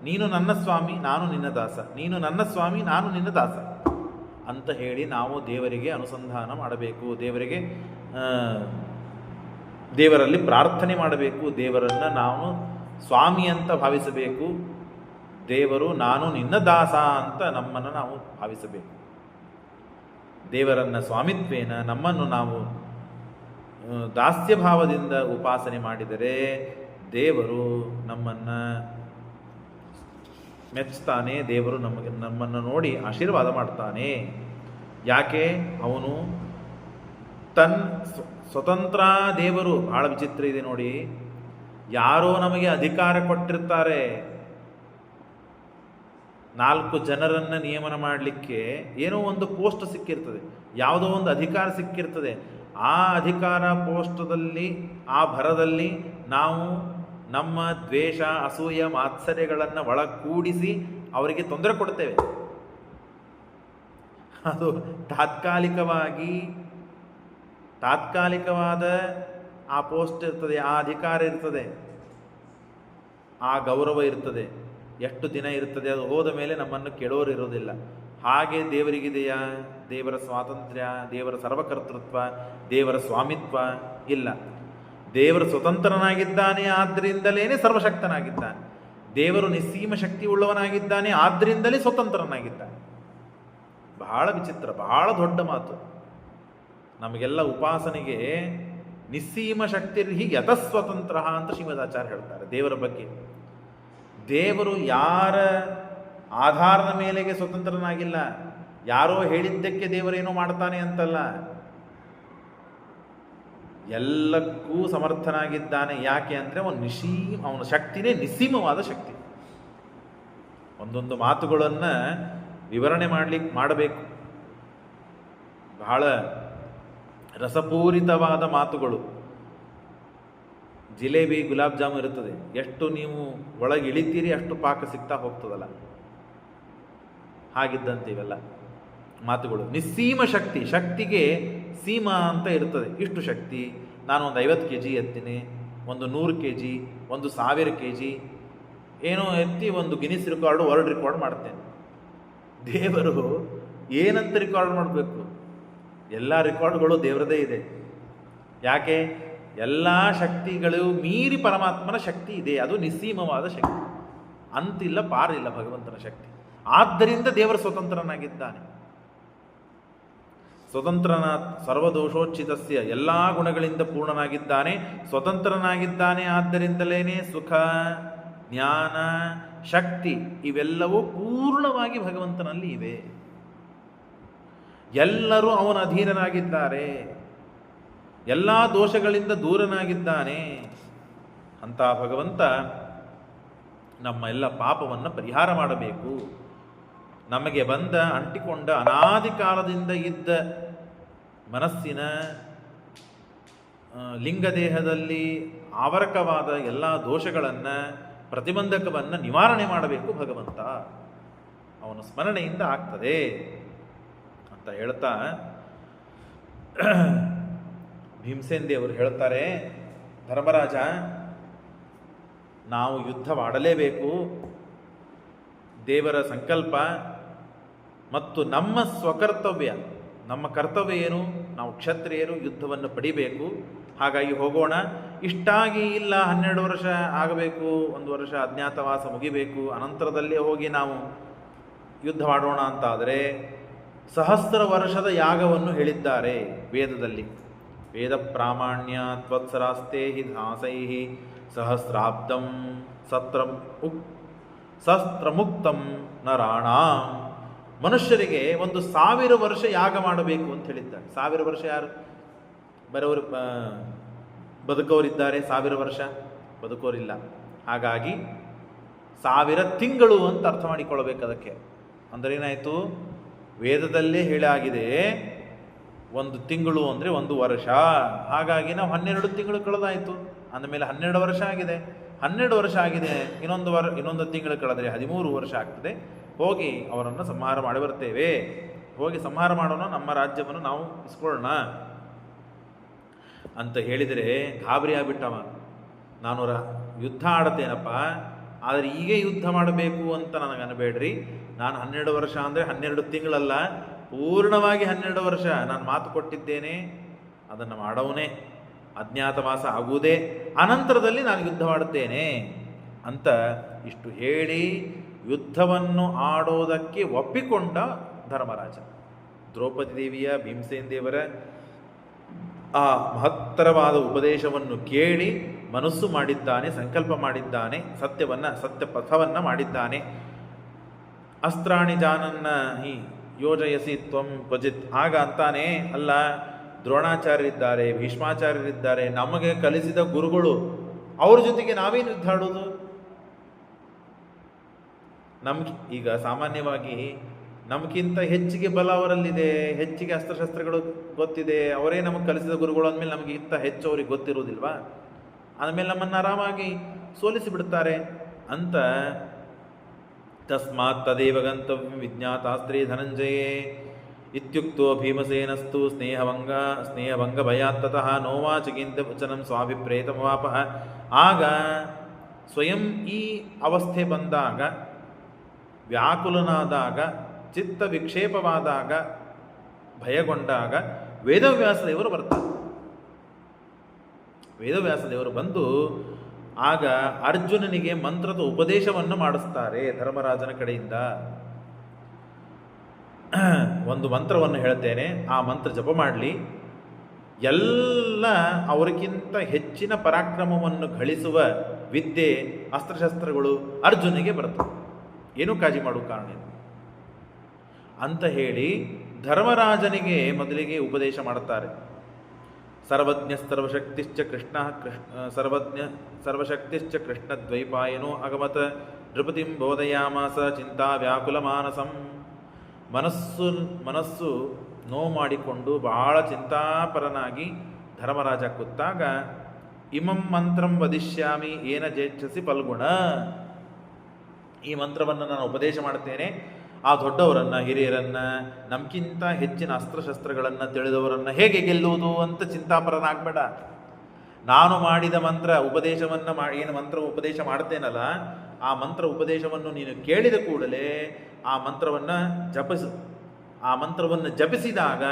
ನೀನು ನನ್ನ ಸ್ವಾಮಿ ನಾನು ನಿನ್ನ ದಾಸ, ನೀನು ನನ್ನ ಸ್ವಾಮಿ ನಾನು ನಿನ್ನ ದಾಸ ಅಂತ ಹೇಳಿ ನಾವು ದೇವರಿಗೆ ಅನುಸಂಧಾನ ಮಾಡಬೇಕು, ದೇವರಲ್ಲಿ ಪ್ರಾರ್ಥನೆ ಮಾಡಬೇಕು, ದೇವರನ್ನು ನಾವು ಸ್ವಾಮಿ ಅಂತ ಭಾವಿಸಬೇಕು, ದೇವರು ನಾನು ನಿನ್ನ ದಾಸ ಅಂತ ನಮ್ಮನ್ನು ನಾವು ಭಾವಿಸಬೇಕು. ದೇವರನ್ನ ಸ್ವಾಮಿತ್ವೇನ ನಮ್ಮನ್ನು ನಾವು ದಾಸ್ಯ ಭಾವದಿಂದ ಉಪಾಸನೆ ಮಾಡಿದರೆ ದೇವರು ನಮ್ಮನ್ನು ಮೆಚ್ಚುತ್ತಾನೆ, ದೇವರು ನಮ್ಮನ್ನು ನೋಡಿ ಆಶೀರ್ವಾದ ಮಾಡ್ತಾನೆ. ಯಾಕೆ? ಅವನು ಸ್ವತಂತ್ರ ದೇವರು. ಬಹಳ ವಿಚಿತ್ರ ಇದೆ ನೋಡಿ, ಯಾರೋ ನಮಗೆ ಅಧಿಕಾರ ಕೊಟ್ಟಿರ್ತಾರೆ, 4 ಜನರನ್ನು ನಿಯಮನ ಮಾಡಲಿಕ್ಕೆ ಏನೋ ಒಂದು ಪೋಸ್ಟ್ ಸಿಕ್ಕಿರ್ತದೆ, ಯಾವುದೋ ಒಂದು ಅಧಿಕಾರ ಸಿಕ್ಕಿರ್ತದೆ. ಆ ಅಧಿಕಾರ ಪೋಸ್ಟದಲ್ಲಿ, ಆ ಭರದಲ್ಲಿ ನಾವು ನಮ್ಮ ದ್ವೇಷ ಅಸೂಯ ಮಾತ್ಸರ್ಯಗಳನ್ನು ಒಳಗೂಡಿಸಿ ಅವರಿಗೆ ತೊಂದರೆ ಕೊಡ್ತೇವೆ. ಅದು ತಾತ್ಕಾಲಿಕವಾದ ಆ ಪೋಸ್ಟ್ ಇರ್ತದೆ, ಆ ಅಧಿಕಾರ ಇರ್ತದೆ, ಆ ಗೌರವ ಇರ್ತದೆ, ಎಷ್ಟು ದಿನ ಇರ್ತದೆ, ಅದು ಹೋದ ಮೇಲೆ ನಮ್ಮನ್ನು ಕೆಡೋರು ಇರೋದಿಲ್ಲ. ಹಾಗೆ ದೇವರಿಗಿದೆಯಾ? ದೇವರ ಸ್ವಾತಂತ್ರ್ಯ, ದೇವರ ಸರ್ವಕರ್ತೃತ್ವ, ದೇವರ ಸ್ವಾಮಿತ್ವ ಇಲ್ಲ. ದೇವರು ಸ್ವತಂತ್ರನಾಗಿದ್ದಾನೆ, ಆದ್ದರಿಂದಲೇ ಸರ್ವಶಕ್ತನಾಗಿದ್ದಾನೆ. ದೇವರು ನಿಸ್ಸೀಮ ಶಕ್ತಿ ಉಳ್ಳವನಾಗಿದ್ದಾನೆ, ಆದ್ದರಿಂದಲೇ ಸ್ವತಂತ್ರನಾಗಿದ್ದಾನೆ. ಬಹಳ ವಿಚಿತ್ರ, ಬಹಳ ದೊಡ್ಡ ಮಾತು. ನಮಗೆಲ್ಲ ಉಪಾಸನೆಗೆ ನಿಸ್ಸೀಮ ಶಕ್ತಿ ಹೀಗೆ ಯತಸ್ವತಂತ್ರ ಅಂತ ಶ್ರೀಮದಾಚಾರ್ಯ ಹೇಳ್ತಾರೆ ದೇವರ ಬಗ್ಗೆ. ದೇವರು ಯಾರ ಆಧಾರದ ಮೇಲೆಗೆ ಸ್ವತಂತ್ರನಾಗಿಲ್ಲ, ಯಾರೋ ಹೇಳಿದ್ದಕ್ಕೆ ದೇವರೇನೋ ಮಾಡ್ತಾನೆ ಅಂತಲ್ಲ, ಎಲ್ಲಕ್ಕೂ ಸಮರ್ಥನಾಗಿದ್ದಾನೆ. ಯಾಕೆ ಅಂದರೆ ಅವನ ಶಕ್ತಿನೇ ನಿಸ್ಸೀಮವಾದ ಶಕ್ತಿ. ಒಂದೊಂದು ಮಾತುಗಳನ್ನು ವಿವರಣೆ ಮಾಡಬೇಕು, ಬಹಳ ರಸಪೂರಿತವಾದ ಮಾತುಗಳು. ಜಿಲೇಬಿ ಗುಲಾಬ್ ಜಾಮೂನ್ ಇರುತ್ತದೆ, ಎಷ್ಟು ನೀವು ಒಳಗೆ ಇಳಿತೀರಿ ಅಷ್ಟು ಪಾಕ ಸಿಗ್ತಾ ಹೋಗ್ತದಲ್ಲ, ಹಾಗಿದ್ದಂತೆ ಇವೆಲ್ಲ ಮಾತುಗಳು. ನಿಸ್ಸೀಮ ಶಕ್ತಿ, ಶಕ್ತಿಗೆ ಸೀಮಾ ಅಂತ ಇರ್ತದೆ. ಇಷ್ಟು ಶಕ್ತಿ, ನಾನು ಒಂದು 50 kg ಎತ್ತೀನಿ, ಒಂದು 100 kg, ಒಂದು 1000 kg ಏನೋ ಎತ್ತಿ ಒಂದು ಗಿನ್ನಿಸ್ ರೆಕಾರ್ಡು, ವರ್ಲ್ಡ್ ರೆಕಾರ್ಡ್ ಮಾಡ್ತೇನೆ. ದೇವರು ಏನಂತ ರೆಕಾರ್ಡ್ ಮಾಡಬೇಕು? ಎಲ್ಲ ರೆಕಾರ್ಡ್ಗಳು ದೇವರದೇ ಇದೆ. ಯಾಕೆ? ಎಲ್ಲ ಶಕ್ತಿಗಳು ಮೀರಿ ಪರಮಾತ್ಮನ ಶಕ್ತಿ ಇದೆ, ಅದು ನಿಸ್ಸೀಮವಾದ ಶಕ್ತಿ, ಅಂತಿಲ್ಲ ಪಾರಿಲ್ಲ ಭಗವಂತನ ಶಕ್ತಿ. ಆದ್ದರಿಂದ ದೇವರು ಸ್ವತಂತ್ರನಾಗಿದ್ದಾನೆ. ಸರ್ವದೋಷೋಚ್ಛಿತಸ್ಯ, ಎಲ್ಲ ಗುಣಗಳಿಂದ ಪೂರ್ಣನಾಗಿದ್ದಾನೆ, ಸ್ವತಂತ್ರನಾಗಿದ್ದಾನೆ. ಆದ್ದರಿಂದಲೇ ಸುಖ, ಜ್ಞಾನ, ಶಕ್ತಿ ಇವೆಲ್ಲವೂ ಪೂರ್ಣವಾಗಿ ಭಗವಂತನಲ್ಲಿ ಇವೆ. ಎಲ್ಲರೂ ಅವನ ಅಧೀನರಾಗಿದ್ದಾರೆ, ಎಲ್ಲ ದೋಷಗಳಿಂದ ದೂರನಾಗಿದ್ದಾನೆ. ಅಂತ ಭಗವಂತ ನಮ್ಮ ಎಲ್ಲ ಪಾಪವನ್ನು ಪರಿಹಾರ ಮಾಡಬೇಕು. ನಮಗೆ ಅಂಟಿಕೊಂಡ ಅನಾದಿ ಕಾಲದಿಂದ ಇದ್ದ ಮನಸ್ಸಿನ ಲಿಂಗದೇಹದಲ್ಲಿ ಆವರಕವಾದ ಎಲ್ಲ ದೋಷಗಳನ್ನು, ಪ್ರತಿಬಂಧಕವನ್ನು ನಿವಾರಣೆ ಮಾಡಬೇಕು ಭಗವಂತ. ಅವನ ಸ್ಮರಣೆಯಿಂದ ಆಗ್ತದೆ ಅಂತ ಹೇಳ್ತಾ ಭೀಮಸೇನ್ ದೇವರು ಹೇಳ್ತಾರೆ, ಧರ್ಮರಾಜ, ನಾವು ಯುದ್ಧವಾಡಲೇಬೇಕು. ದೇವರ ಸಂಕಲ್ಪ ಮತ್ತು ನಮ್ಮ ಸ್ವಕರ್ತವ್ಯ, ನಮ್ಮ ಕರ್ತವ್ಯ ಏನು? ನಾವು ಕ್ಷತ್ರಿಯರು ಯುದ್ಧವನ್ನು ಪಡಿಬೇಕು. ಹಾಗಾಗಿ ಹೋಗೋಣ. ಇಷ್ಟಾಗಿ ಇಲ್ಲ 12 ವರ್ಷ ಆಗಬೇಕು, 1 ವರ್ಷ ಅಜ್ಞಾತವಾಸ ಮುಗಿಬೇಕು, ಅನಂತರದಲ್ಲೇ ಹೋಗಿ ನಾವು ಯುದ್ಧವಾಡೋಣ ಅಂತಾದರೆ 1000 ವರ್ಷದ ಯಾಗವನ್ನು ಹೇಳಿದ್ದಾರೆ ವೇದದಲ್ಲಿ. ವೇದ ಪ್ರಾಮಾಣ್ಯ ತ್ವತ್ಸರಾಸ್ತೆ ಹಿ ದಾಸೈ ಸಹಸ್ರಾಬ್ದಂ ಸಸ್ತ್ರಮುಕ್ತಂ ನರಾಣಾಂ. ಮನುಷ್ಯರಿಗೆ 1000 ವರ್ಷ ಯಾಗ ಮಾಡಬೇಕು ಅಂತ ಹೇಳಿದ್ದಾರೆ. 1000 ವರ್ಷ ಯಾರು ಬರೋರು ಬದುಕೋರಿದ್ದಾರೆ? 1000 ವರ್ಷ ಬದುಕೋರಿಲ್ಲ. ಹಾಗಾಗಿ 1000 ತಿಂಗಳು ಅಂತ ಅರ್ಥ ಮಾಡಿಕೊಳ್ಳಬೇಕು ಅದಕ್ಕೆ. ಅಂದರೆ ಏನಾಯಿತು, ವೇದದಲ್ಲೇ ಹೇಳಾಗಿದೆ 1 ತಿಂಗಳು ಅಂದರೆ 1 ವರ್ಷ. ಹಾಗಾಗಿ ನಾವು 12 ತಿಂಗಳು ಕಳೆದಾಯಿತು. ಅಂದಮೇಲೆ 12 ವರ್ಷ ಆಗಿದೆ. 12 ವರ್ಷ ಆಗಿದೆ, ಇನ್ನೊಂದು ತಿಂಗಳು ಕಳೆದರೆ 13 ವರ್ಷ ಆಗ್ತದೆ. ಹೋಗಿ ಅವರನ್ನು ಸಂಹಾರ ಮಾಡಿ ಬರ್ತೇವೆ. ಹೋಗಿ ಸಂಹಾರ ಮಾಡೋಣ, ನಮ್ಮ ರಾಜ್ಯವನ್ನು ನಾವು ಇಸ್ಕೊಳ್ಳೋಣ ಅಂತ ಹೇಳಿದರೆ ಗಾಬರಿ ಆಗ್ಬಿಟ್ಟವ. ನಾನು ಯುದ್ಧ ಆಡತ್ತೇನಪ್ಪ, ಆದರೆ ಈಗ ಯುದ್ಧ ಮಾಡಬೇಕು ಅಂತ ನನಗೆ ಅನ್ಬೇಡ್ರಿ. ನಾನು 12 ವರ್ಷ ಅಂದರೆ 12 ತಿಂಗಳಲ್ಲ, ಪೂರ್ಣವಾಗಿ 12 ವರ್ಷ ನಾನು ಮಾತು ಕೊಟ್ಟಿದ್ದೇನೆ, ಅದನ್ನು ಮಾಡವನೇ. ಅಜ್ಞಾತವಾಸ ಆಗುವುದೇ, ಅನಂತರದಲ್ಲಿ ನಾನು ಯುದ್ಧ ಮಾಡುತ್ತೇನೆ ಅಂತ ಇಷ್ಟು ಹೇಳಿ ಯುದ್ಧವನ್ನು ಆಡೋದಕ್ಕೆ ಒಪ್ಪಿಕೊಂಡ ಧರ್ಮರಾಜ. ದ್ರೌಪದಿ ದೇವಿಯ, ಭೀಮಸೇನ ದೇವರ ಆ ಮಹತ್ತರವಾದ ಉಪದೇಶವನ್ನು ಕೇಳಿ ಮನಸ್ಸು ಮಾಡಿದ್ದಾನೆ, ಸಂಕಲ್ಪ ಮಾಡಿದ್ದಾನೆ, ಸತ್ಯ ಪಥವನ್ನು ಮಾಡಿದ್ದಾನೆ. ಅಸ್ತ್ರಾಣಿ ಜಾನನ್ನ ಹಿ ಯೋಜಯಸಿ ತ್ವಂ ಕ್ವಚಿತ್. ಆಗ ಅಂತಾನೆ, ಅಲ್ಲ, ದ್ರೋಣಾಚಾರ್ಯರಿದ್ದಾರೆ, ಭೀಷ್ಮಾಚಾರ್ಯರಿದ್ದಾರೆ, ನಮಗೆ ಕಲಿಸಿದ ಗುರುಗಳು, ಅವ್ರ ಜೊತೆಗೆ ನಾವೇನು ಯುದ್ಧ ಆಡೋದು? ಈಗ ಸಾಮಾನ್ಯವಾಗಿ ನಮಗಿಂತ ಹೆಚ್ಚಿಗೆ ಬಲ ಅವರಲ್ಲಿದೆ, ಹೆಚ್ಚಿಗೆ ಅಸ್ತ್ರಶಸ್ತ್ರಗಳು ಗೊತ್ತಿದೆ, ಅವರೇ ನಮಗೆ ಕಲಿಸಿದ ಗುರುಗಳು ಅಂದಮೇಲೆ ನಮಗಿಂತ ಹೆಚ್ಚು ಅವ್ರಿಗೆ ಗೊತ್ತಿರೋದಿಲ್ವಾ? ಆದಮೇಲೆ ನಮ್ಮನ್ನು ಆರಾಮಾಗಿ ಸೋಲಿಸಿ ಬಿಡ್ತಾರೆ ಅಂತ. ತಸ್ಮಾತ್ ತದೇವ ಗಂತವ್ಯಂ ವಿಜ್ಞಾತಾಸ್ತ್ರೇ ಧನಂಜಯೇ ಇತ್ಯುಕ್ತೋ ಭೀಮಸೇನಸ್ತು ಸ್ನೇಹಭಂಗ ಭಯಾತ್ತತಃ ನೋವಾಚಗಿಂತ ವಚನಂ ಸ್ವಾಭಿಪ್ರೇತಮವಾಪಃ. ಆಗ ಸ್ವಯಂ ಈ ಅವಸ್ಥೆ ಬಂದಾಗ, ವ್ಯಾಕುಲನಾದಾಗ, ಚಿತ್ತ ವಿಕ್ಷೇಪವಾದಾಗ, ಭಯಗೊಂಡಾಗ ವೇದವ್ಯಾಸದೇವರು ಬರ್ತಾರೆ. ವೇದವ್ಯಾಸದೇವರು ಬಂದು ಆಗ ಅರ್ಜುನನಿಗೆ ಮಂತ್ರದ ಉಪದೇಶವನ್ನು ಮಾಡಿಸ್ತಾರೆ ಧರ್ಮರಾಜನ ಕಡೆಯಿಂದ. ಒಂದು ಮಂತ್ರವನ್ನು ಹೇಳ್ತೇನೆ, ಆ ಮಂತ್ರ ಜಪ ಮಾಡಲಿ. ಎಲ್ಲ ಅವರಿಗಿಂತ ಹೆಚ್ಚಿನ ಪರಾಕ್ರಮವನ್ನು ಗಳಿಸುವ ವಿದ್ಯೆ, ಅಸ್ತ್ರಶಸ್ತ್ರಗಳು ಅರ್ಜುನಿಗೆ ಬರ್ತವೆ. ಏನೂ ಕಾಳಜಿ ಮಾಡುವ ಕಾರಣ ಇಲ್ಲ ಅಂತ ಹೇಳಿ ಧರ್ಮರಾಜನಿಗೆ ಮೊದಲಿಗೆ ಉಪದೇಶ ಮಾಡುತ್ತಾರೆ. ಸರ್ವಜ್ಞ ಸರ್ವಶಕ್ತಿಶ್ಚ ಕೃಷ್ಣ ಸರ್ವಶಕ್ತಿಶ್ಚ ಕೃಷ್ಣ ದ್ವೈಪಾಯನೋ ಅಗಮತ ನೃಪತಿಂ ಬೋಧಯಾಮಾಸ ಚಿಂತಾ ವ್ಯಾಕುಲ ಮಾನಸಂ. ಮನಸ್ಸು ನೋವು ಮಾಡಿಕೊಂಡು ಬಹಳ ಚಿಂತಾಪರನಾಗಿ ಧರ್ಮರಾಜ ಕೂತಾಗ, ಇಮಂ ಮಂತ್ರಂ ವದಿಷ್ಯಾಮಿ ಏನ ಜೇಚ್ಛಸಿ ಫಲ್ಗುಣ. ಈ ಮಂತ್ರವನ್ನು ನಾನು ಉಪದೇಶ ಮಾಡ್ತೇನೆ. ಆ ದೊಡ್ಡವರನ್ನು, ಹಿರಿಯರನ್ನು, ನಮ್ಗಿಂತ ಹೆಚ್ಚಿನ ಅಸ್ತ್ರಶಸ್ತ್ರಗಳನ್ನು ತಿಳಿದವರನ್ನು ಹೇಗೆ ಗೆಲ್ಲುವುದು ಅಂತ ಚಿಂತಾಪರನಾಗಬೇಡ. ನಾನು ಮಾಡಿದ ಏನು ಮಂತ್ರ ಉಪದೇಶ ಮಾಡ್ತೇನಲ್ಲ, ಆ ಮಂತ್ರ ಉಪದೇಶವನ್ನು ನೀನು ಕೇಳಿದ ಕೂಡಲೇ ಆ ಮಂತ್ರವನ್ನು ಜಪಿಸು. ಆ ಮಂತ್ರವನ್ನು ಜಪಿಸಿದಾಗ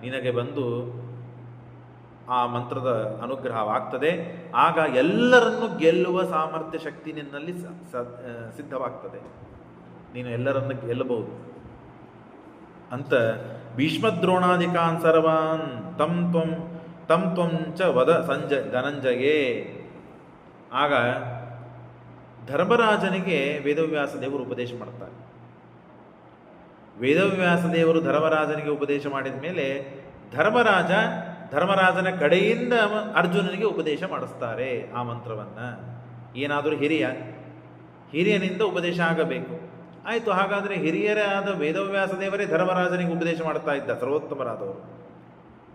ನಿನಗೆ ಬಂದು ಆ ಮಂತ್ರದ ಅನುಗ್ರಹವಾಗ್ತದೆ. ಆಗ ಎಲ್ಲರನ್ನು ಗೆಲ್ಲುವ ಸಾಮರ್ಥ್ಯ ಶಕ್ತಿ ನಿನ್ನಲ್ಲಿ ಸಿದ್ಧವಾಗ್ತದೆ. ನೀನು ಎಲ್ಲರನ್ನು ಗೆಲ್ಲಬಹುದು ಅಂತ. ಭೀಷ್ಮದ್ರೋಣಾದಿಕಾನ್ ಸರ್ವಾನ್ ತಂ ತ್ವಂ ಚ ವದ ಧನಂಜಯೇ. ಆಗ ಧರ್ಮರಾಜನಿಗೆ ವೇದವ್ಯಾಸ ದೇವರು ಉಪದೇಶ ಮಾಡ್ತಾರೆ. ವೇದವ್ಯಾಸ ದೇವರು ಧರ್ಮರಾಜನಿಗೆ ಉಪದೇಶ ಮಾಡಿದ ಮೇಲೆ ಧರ್ಮರಾಜನ ಕಡೆಯಿಂದ ಅರ್ಜುನನಿಗೆ ಉಪದೇಶ ಮಾಡಿಸ್ತಾರೆ ಆ ಮಂತ್ರವನ್ನು. ಏನಾದರೂ ಹಿರಿಯನಿಂದ ಉಪದೇಶ ಆಗಬೇಕು. ಆಯಿತು, ಹಾಗಾದರೆ ಹಿರಿಯರಾದ ವೇದವ್ಯಾಸ ದೇವರೇ ಧರ್ಮರಾಜನಿಗೆ ಉಪದೇಶ ಮಾಡ್ತಾ ಇದ್ದ, ಸರ್ವೋತ್ತಮರಾದವರು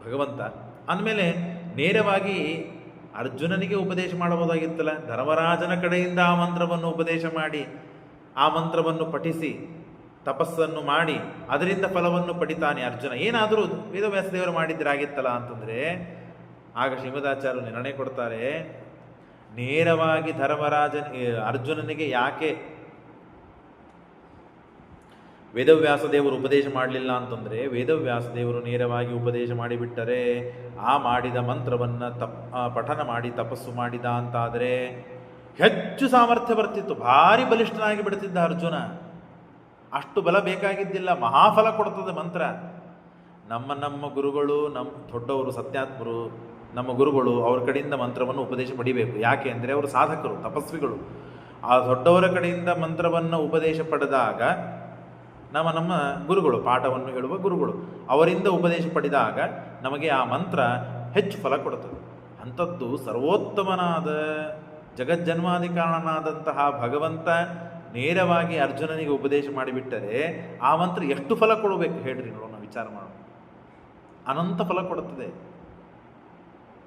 ಭಗವಂತ ಅಂದಮೇಲೆ ನೇರವಾಗಿ ಅರ್ಜುನನಿಗೆ ಉಪದೇಶ ಮಾಡಬಹುದಾಗಿತ್ತಲ್ಲ. ಧರ್ಮರಾಜನ ಕಡೆಯಿಂದ ಆ ಮಂತ್ರವನ್ನು ಉಪದೇಶ ಮಾಡಿ, ಆ ಮಂತ್ರವನ್ನು ಪಠಿಸಿ, ತಪಸ್ಸನ್ನು ಮಾಡಿ ಅದರಿಂದ ಫಲವನ್ನು ಪಡಿತಾನೆ ಅರ್ಜುನ. ಏನಾದರೂ ವೇದವ್ಯಾಸ ದೇವರು ಮಾಡಿದ್ದರಾಗಿತ್ತಲ್ಲ ಅಂತಂದರೆ ಆಗ ಶ್ರೀಮದಾಚಾರ್ಯರು ನಿರ್ಣಯ ಕೊಡ್ತಾರೆ, ನೇರವಾಗಿ ಅರ್ಜುನನಿಗೆ ಯಾಕೆ ವೇದವ್ಯಾಸ ದೇವರು ಉಪದೇಶ ಮಾಡಲಿಲ್ಲ ಅಂತಂದರೆ, ವೇದವ್ಯಾಸ ದೇವರು ನೇರವಾಗಿ ಉಪದೇಶ ಮಾಡಿಬಿಟ್ಟರೆ ಆ ಮಾಡಿದ ಮಂತ್ರವನ್ನು ಪಠನ ಮಾಡಿ ತಪಸ್ಸು ಮಾಡಿದ ಅಂತಾದರೆ ಹೆಚ್ಚು ಸಾಮರ್ಥ್ಯ ಬರ್ತಿತ್ತು, ಭಾರಿ ಬಲಿಷ್ಠನಾಗಿ ಬಿಡ್ತಿದ್ದ ಅರ್ಜುನ. ಅಷ್ಟು ಬಲ ಬೇಕಾಗಿದ್ದಿಲ್ಲ, ಮಹಾಫಲ ಕೊಡ್ತದೆ ಮಂತ್ರ. ನಮ್ಮ ಗುರುಗಳು, ನಮ್ಮ ದೊಡ್ಡವರು ಸತ್ಯಾತ್ಮರು, ನಮ್ಮ ಗುರುಗಳು ಅವ್ರ ಕಡೆಯಿಂದ ಮಂತ್ರವನ್ನು ಉಪದೇಶ ಪಡಿಬೇಕು. ಯಾಕೆ ಅಂದರೆ ಅವರು ಸಾಧಕರು, ತಪಸ್ವಿಗಳು. ಆ ದೊಡ್ಡವರ ಕಡೆಯಿಂದ ಮಂತ್ರವನ್ನು ಉಪದೇಶ ಪಡೆದಾಗ ನಮ್ಮ ಗುರುಗಳು, ಪಾಠವನ್ನು ಹೇಳುವ ಗುರುಗಳು, ಅವರಿಂದ ಉಪದೇಶ ಪಡೆದಾಗ ನಮಗೆ ಆ ಮಂತ್ರ ಹೆಚ್ಚು ಫಲ ಕೊಡುತ್ತದೆ. ಅಂಥದ್ದು ಸರ್ವೋತ್ತಮನಾದ ಜಗಜ್ಜನ್ಮಾಧಿಕಾರಣನಾದಂತಹ ಭಗವಂತ ನೇರವಾಗಿ ಅರ್ಜುನನಿಗೆ ಉಪದೇಶ ಮಾಡಿಬಿಟ್ಟರೆ ಆ ಮಂತ್ರ ಎಷ್ಟು ಫಲ ಕೊಡಬೇಕು ಹೇಳ್ರಿ, ನೋಡೋಣ, ವಿಚಾರ ಮಾಡೋಣ. ಅನಂತ ಫಲ ಕೊಡುತ್ತದೆ,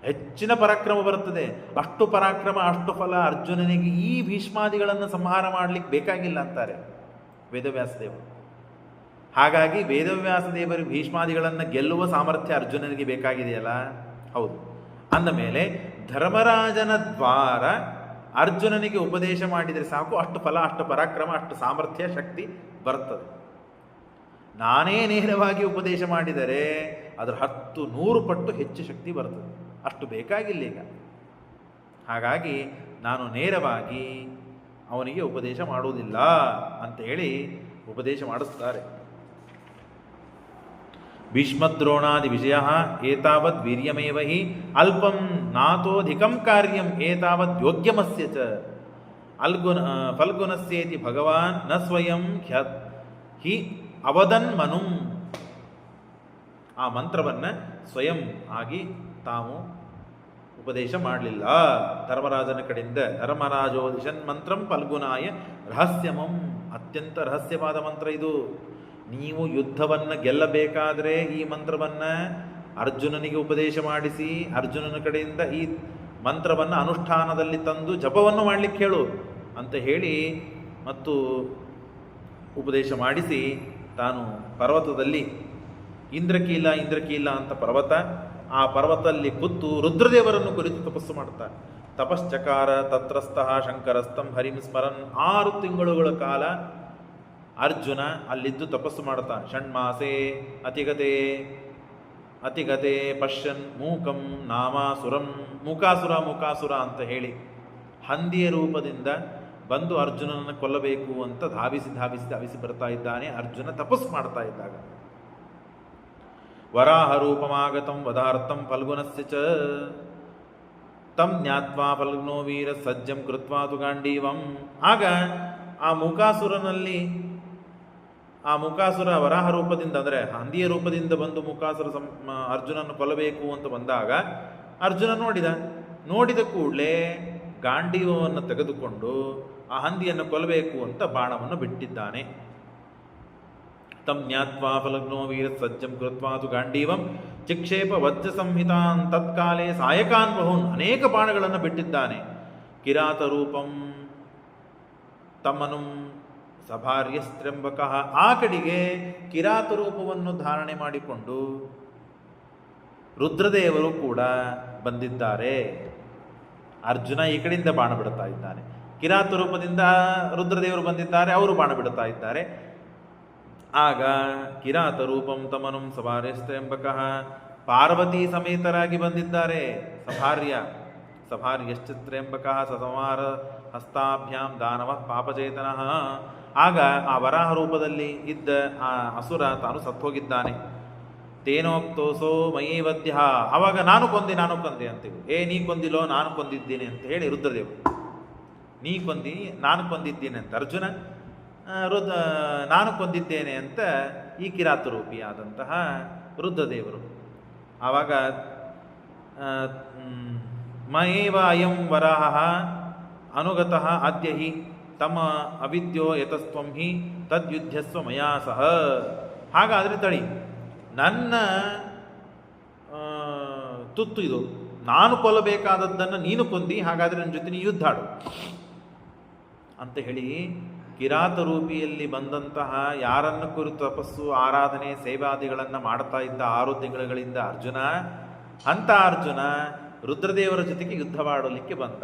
ಹೆಚ್ಚಿನ ಪರಾಕ್ರಮ ಬರುತ್ತದೆ. ಅಷ್ಟು ಪರಾಕ್ರಮ, ಅಷ್ಟು ಫಲ ಅರ್ಜುನನಿಗೆ ಈ ಭೀಷ್ಮಾದಿಗಳನ್ನು ಸಂಹಾರ ಮಾಡಲಿಕ್ಕೆ ಬೇಕಾಗಿಲ್ಲ ಅಂತಾರೆ ವೇದವ್ಯಾಸದೇವರು. ಹಾಗಾಗಿ ವೇದವ್ಯಾಸದೇವರು ಭೀಷ್ಮಾದಿಗಳನ್ನು ಗೆಲ್ಲುವ ಸಾಮರ್ಥ್ಯ ಅರ್ಜುನನಿಗೆ ಬೇಕಾಗಿದೆಯಲ್ಲ, ಹೌದು. ಅಂದ ಮೇಲೆ ಧರ್ಮರಾಜನ ದ್ವಾರ ಅರ್ಜುನನಿಗೆ ಉಪದೇಶ ಮಾಡಿದರೆ ಸಾಕು, ಅಷ್ಟು ಫಲ, ಅಷ್ಟು ಪರಾಕ್ರಮ, ಅಷ್ಟು ಸಾಮರ್ಥ್ಯ, ಶಕ್ತಿ ಬರ್ತದೆ. ನಾನೇ ನೇರವಾಗಿ ಉಪದೇಶ ಮಾಡಿದರೆ ಅದರ 10-100 ಪಟ್ಟು ಹೆಚ್ಚು ಶಕ್ತಿ ಬರ್ತದೆ. ಅಷ್ಟು ಬೇಕಾಗಿಲ್ಲ ಈಗ. ಹಾಗಾಗಿ ನಾನು ನೇರವಾಗಿ ಅವನಿಗೆ ಉಪದೇಶ ಮಾಡುವುದಿಲ್ಲ ಅಂತ ಹೇಳಿ ಉಪದೇಶ ಮಾಡಿಸ್ತಾರೆ. ಭೀಷ್ಮದ್ರೋಣಾದಿ ವಿಜಯ ಏತಾವದ್ ವೀರ್ಯಮೇವ ಹಿ ಅಲ್ಪಂ ನಾತೋಧಿಕಂ ಕಾರ್ಯಂ ಏತಾವದ್ ಯೋಗ್ಯಮಸ್ಯ ಚ ಫಲ್ಗುಣಸ್ಯೇತಿ ಭಗವಾನ್ ನ ಸ್ವಯಂ ಹಿ ಅವದನ್ ಮನುಂ. ಆ ಮಂತ್ರವನ್ನು ಸ್ವಯಂ ಆಗಿ ತಾವು ಉಪದೇಶ ಮಾಡಲಿಲ್ಲ ಧರ್ಮರಾಜನ ಕಡೆಯಿಂದ. ಧರ್ಮರಾಜೋದಿಶನ್ ಮಂತ್ರಂ ಫಲ್ಗುನಾಯ ರಹಸ್ಯಮಂ. ಅತ್ಯಂತ ರಹಸ್ಯವಾದ ಮಂತ್ರ ಇದು. ನೀವು ಯುದ್ಧವನ್ನು ಗೆಲ್ಲಬೇಕಾದರೆ ಈ ಮಂತ್ರವನ್ನು ಅರ್ಜುನನಿಗೆ ಉಪದೇಶ ಮಾಡಿಸಿ, ಅರ್ಜುನನ ಕಡೆಯಿಂದ ಈ ಮಂತ್ರವನ್ನು ಅನುಷ್ಠಾನದಲ್ಲಿ ತಂದು ಜಪವನ್ನು ಮಾಡಲಿಕ್ಕೆ ಹೇಳು ಅಂತ ಹೇಳಿ ಮತ್ತು ಉಪದೇಶ ಮಾಡಿಸಿ ತಾನು ಪರ್ವತದಲ್ಲಿ ಇಂದ್ರಕೀಲ ಅಂತ ಪರ್ವತ, ಆ ಪರ್ವತದಲ್ಲಿ ಕೂತು ರುದ್ರದೇವರನ್ನು ಕುರಿತು ತಪಸ್ಸು ಮಾಡ್ತಾರೆ. ತಪಶ್ಚಕಾರ ತತ್ರಸ್ಥಃ ಶಂಕರಸ್ಥಂ ಹರಿಂ ಸ್ಮರನ್. 6 ತಿಂಗಳುಗಳ ಕಾಲ ಅರ್ಜುನ ಅಲ್ಲಿದ್ದು ತಪಸ್ಸು ಮಾಡ್ತಾನೆ. ಷಣ್ಮಾಸೆ ಅತಿಗತೆ ಪಶ್ಯನ್ ಮೂಕಂ ನಾಮಾಸುರಂ. ಮೂಕಾಸುರ ಅಂತ ಹೇಳಿ ಹಂದಿಯ ರೂಪದಿಂದ ಬಂದು ಅರ್ಜುನನನ್ನು ಕೊಲ್ಲಬೇಕು ಅಂತ ಧಾವಿಸಿ ಬರ್ತಾ ಇದ್ದಾನೆ ಅರ್ಜುನ ತಪಸ್ಸು ಮಾಡ್ತಾ ಇದ್ದಾಗ. ವರಾಹ ರೂಪಮಾಗತಂ ವದಾರ್ಥಂ ಫಲ್ಗುನಸ್ಯ ಚ ತಂ ಜ್ಞಾತ್ವಾ ಫಲ್ಗುನೋ ವೀರ ಸಜ್ಜಂ ಕೃತ್ವಾ ತು ಗಾಂಡೀವಂ. ಆಗ ಆ ಮುಖಾಸುರ ವರಾಹ ರೂಪದಿಂದ, ಅಂದರೆ ಹಂದಿಯ ರೂಪದಿಂದ ಬಂದು ಮುಖಾಸುರ ಅರ್ಜುನನ್ನು ಕೊಲ್ಲಬೇಕು ಅಂತ ಬಂದಾಗ ಅರ್ಜುನ ನೋಡಿದ ಕೂಡಲೇ ಗಾಂಡೀವವನ್ನು ತೆಗೆದುಕೊಂಡು ಆ ಹಂದಿಯನ್ನು ಕೊಲ್ಲಬೇಕು ಅಂತ ಬಾಣವನ್ನು ಬಿಟ್ಟಿದ್ದಾನೆ. ತಂ ಜ್ಞಾತ್ವಾ ಫಲಗ್ನೋ ವೀರ ಸಜ್ಜಂ ಕೃತ್ವಾ ತು ಗಾಂಡೀವಂ ಚಿಕ್ಷೇಪ ವಜ್ರ ಸಂಹಿತಾನ್ ತತ್ಕಾಲೇ ಸಾಯಕಾನ್ ಬಹೂನ್. ಅನೇಕ ಬಾಣಗಳನ್ನು ಬಿಟ್ಟಿದ್ದಾನೆ. ಕಿರಾತ ರೂಪಂ ತಮ್ಮನು ಸಭಾರ್ಯಸ್ತ್ರ್ಯಂಬಕ. ಆ ಕಡೆಗೆ ಕಿರಾತ ರೂಪವನ್ನು ಧಾರಣೆ ಮಾಡಿಕೊಂಡು ರುದ್ರದೇವರು ಕೂಡ ಬಂದಿದ್ದಾರೆ. ಅರ್ಜುನ ಈ ಕಡೆಯಿಂದ ಬಾಣ ಬಿಡುತ್ತಾ ಇದ್ದಾನೆ, ಕಿರಾತ ರೂಪದಿಂದ ರುದ್ರದೇವರು ಬಂದಿದ್ದಾರೆ, ಅವರು ಬಾಣ ಬಿಡುತ್ತಾ ಇದ್ದಾರೆ. ಆಗ ಕಿರಾತ ರೂಪಂ ತಮನಂ ಸಭಾರ್ಯಸ್ತ್ರ್ಯಂಬಕ. ಪಾರ್ವತಿ ಸಮೇತರಾಗಿ ಬಂದಿದ್ದಾರೆ. ಸಭಾರ್ಯಶ್ಚಿತ್ರ್ಯಂಬಕ ಸಸಂಹಾರ ಹಸ್ತಾಭ್ಯಾಂ ದಾನವ ಪಾಪಚೇತನಃ. ಆಗ ಆ ವರಾಹ ರೂಪದಲ್ಲಿ ಇದ್ದ ಆ ಅಸುರ ತಾನು ಸತ್ತೋಗಿದ್ದಾನೆ. ತೇನೋಕ್ತೋಸೋ ಮಯೀವದ್ಯ. ಆವಾಗ ನಾನು ಕೊಂದೆ ಅಂತೀವಿ. ನೀ ಕೊಂದಿಲ್ಲೋ, ನಾನು ಕೊಂದಿದ್ದೀನಿ ಅಂತ ಹೇಳಿ ರುದ್ರದೇವರು. ನೀ ಕೊಂದಿ, ನಾನು ಕೊಂದಿದ್ದೇನೆ ಅಂತ ಅರ್ಜುನ, ನಾನು ಕೊಂದಿದ್ದೇನೆ ಅಂತ ಈ ಕಿರಾತರೂಪಿಯಾದಂತಹ ರುದ್ರದೇವರು. ಆವಾಗ ಮಯೇವ ಅಯಂ ವರಾಹ ಅನುಗತಃ ಅದ್ಯ ಹಿ ತಮ ಅವಿದ್ಯೋ ಯತಸ್ತ್ವಂ ಹಿ ತದ್ಯುದ್ಧಸ್ವ ಮಯಾ ಸಹ. ಹಾಗಾದರೆ ತಡಿ, ನನ್ನ ತುತ್ತು ಇದು, ನಾನು ಕೊಲ್ಲಬೇಕಾದದ್ದನ್ನು ನೀನು ಕೊಂದಿ, ಹಾಗಾದರೆ ನನ್ನ ಜೊತೆ ನೀ ಯುದ್ಧ ಆಡು ಅಂತ ಹೇಳಿ ಕಿರಾತ ರೂಪಿಯಲ್ಲಿ ಬಂದಂತಹ ಯಾರನ್ನು ಕುರಿತು ತಪಸ್ಸು, ಆರಾಧನೆ, ಸೇವಾದಿಗಳನ್ನು ಮಾಡ್ತಾ ಇದ್ದ 6 ತಿಂಗಳುಗಳಿಂದ ಅರ್ಜುನ, ಅಂತ ಅರ್ಜುನ ರುದ್ರದೇವರ ಜೊತೆಗೆ ಯುದ್ಧವಾಡಲಿಕ್ಕೆ ಬಂದ.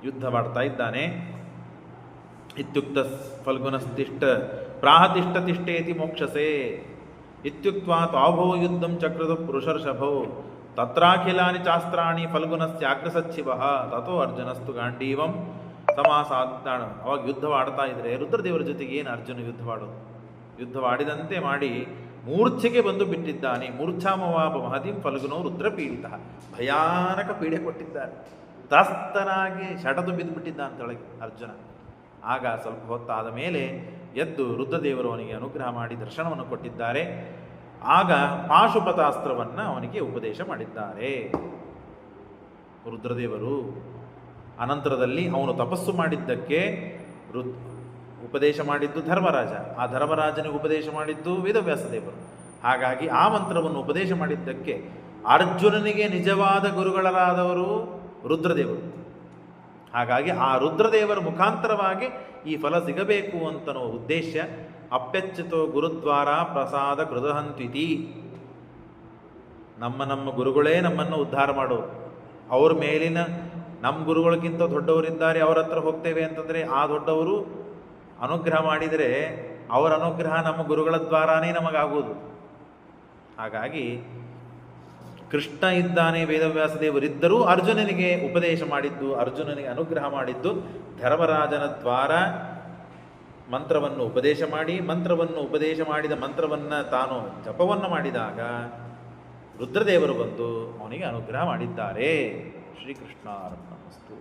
ಯುದ್ಧ ಮಾಡ್ತಾ ಇದ್ದಾನೆ. ಇತ್ಯುಕ್ತ ಫಲ್ಗುನಸ್ತಿಷ್ಠ ಪ್ರಾಹತಿಷ್ಠ ತಿಷ್ಠೇತಿ ಮೋಕ್ಷಸೆ ಇತ್ಯುಕ್ತ್ವಾ ತಾಭೋ ಯುದ್ಧಂ ಚಕ್ರದ ಪುರುಷರ್ಷಭೋ ತತ್ರಾಖಿಲಾನಿ ಚಾಸ್ತ್ರಾಣಿ ಫಲ್ಗುನಸ್ಯಾಗ್ರಸಚ್ಚಿವ ತಥೋ ಅರ್ಜುನಸ್ತು ಗಾಂಡೀವಂ ಸಮಾಸಾತ್ತಾಣ. ಅವಾಗ ಯುದ್ಧವಾಡ್ತಾ ಇದ್ರೆ ರುದ್ರದೇವರ ಜೊತೆಗೆ ಏನು ಅರ್ಜುನ ಯುದ್ಧವಾಡೋದು? ಯುದ್ಧವಾಡಿದಂತೆ ಮಾಡಿ ಮೂರ್ಛೆಗೆ ಬಂದು ಬಿಟ್ಟಿದ್ದಾನೆ. ಮೂರ್ಛಾಮವಾಪ ಮಹತಿಂ ಫಲ್ಗುನೋ ರುದ್ರಪೀಡಿತ, ಭಯಾನಕ ಪೀಡೆ ಕೊಟ್ಟಿದ್ದಾನೆ. ತ್ರಸ್ತನಾಗಿ ಶಟದು ಬಿದ್ದುಬಿಟ್ಟಿದ್ದ ಅಂತೊಳಗೆ ಅರ್ಜುನ. ಆಗ ಸ್ವಲ್ಪ ಹೊತ್ತಾದ ಮೇಲೆ ಎದ್ದು ರುದ್ರದೇವರು ಅವನಿಗೆ ಅನುಗ್ರಹ ಮಾಡಿ ದರ್ಶನವನ್ನು ಕೊಟ್ಟಿದ್ದಾರೆ. ಆಗ ಪಾಶುಪತಾಸ್ತ್ರವನ್ನು ಅವನಿಗೆ ಉಪದೇಶ ಮಾಡಿದ್ದಾರೆ ರುದ್ರದೇವರು. ಅನಂತರದಲ್ಲಿ ಅವನು ತಪಸ್ಸು ಮಾಡಿದ್ದಕ್ಕೆ ಉಪದೇಶ ಮಾಡಿದ್ದು ಧರ್ಮರಾಜ, ಆ ಧರ್ಮರಾಜನಿಗೆ ಉಪದೇಶ ಮಾಡಿದ್ದು ವೇದವ್ಯಾಸ ದೇವರು. ಹಾಗಾಗಿ ಆ ಮಂತ್ರವನ್ನು ಉಪದೇಶ ಮಾಡಿದ್ದಕ್ಕೆ ಅರ್ಜುನನಿಗೆ ನಿಜವಾದ ಗುರುಗಳಾದವರು ರುದ್ರದೇವರು. ಹಾಗಾಗಿ ಆ ರುದ್ರದೇವರ ಮುಖಾಂತರವಾಗಿ ಈ ಫಲ ಸಿಗಬೇಕು ಅಂತನೋ ಉದ್ದೇಶ. ಅಪ್ಯಚ್ಯುತೋ ಗುರುದ್ವಾರ ಪ್ರಸಾದ ಕೃತಹಂತ್ವಿತಿ. ನಮ್ಮ ಗುರುಗಳೇ ನಮ್ಮನ್ನು ಉದ್ಧಾರ ಮಾಡೋರು. ಅವ್ರ ಮೇಲಿನ ನಮ್ಮ ಗುರುಗಳಿಗಿಂತ ದೊಡ್ಡವರಿದ್ದಾರೆ, ಅವರ ಹತ್ರ ಹೋಗ್ತೇವೆ ಅಂತಂದರೆ ಆ ದೊಡ್ಡವರು ಅನುಗ್ರಹ ಮಾಡಿದರೆ ಅವರ ಅನುಗ್ರಹ ನಮ್ಮ ಗುರುಗಳ ದ್ವಾರಾನೇ ನಮಗಾಗುವುದು. ಹಾಗಾಗಿ ಕೃಷ್ಣ ಇದ್ದಾನೆ, ವೇದವ್ಯಾಸ ದೇವರಿದ್ದರೂ ಅರ್ಜುನನಿಗೆ ಉಪದೇಶ ಮಾಡಿದ್ದು, ಅರ್ಜುನನಿಗೆ ಅನುಗ್ರಹ ಮಾಡಿದ್ದು ಧರ್ಮರಾಜನ ದ್ವಾರ. ಮಂತ್ರವನ್ನು ಉಪದೇಶ ಮಾಡಿ, ಮಂತ್ರವನ್ನು ಉಪದೇಶ ಮಾಡಿದ ಮಂತ್ರವನ್ನು ತಾನು ಜಪವನ್ನು ಮಾಡಿದಾಗ ರುದ್ರದೇವರು ಬಂದು ಅವನಿಗೆ ಅನುಗ್ರಹ ಮಾಡಿದ್ದಾರೆ. ಶ್ರೀಕೃಷ್ಣ ಅರ್ಪಣಮಸ್ತು.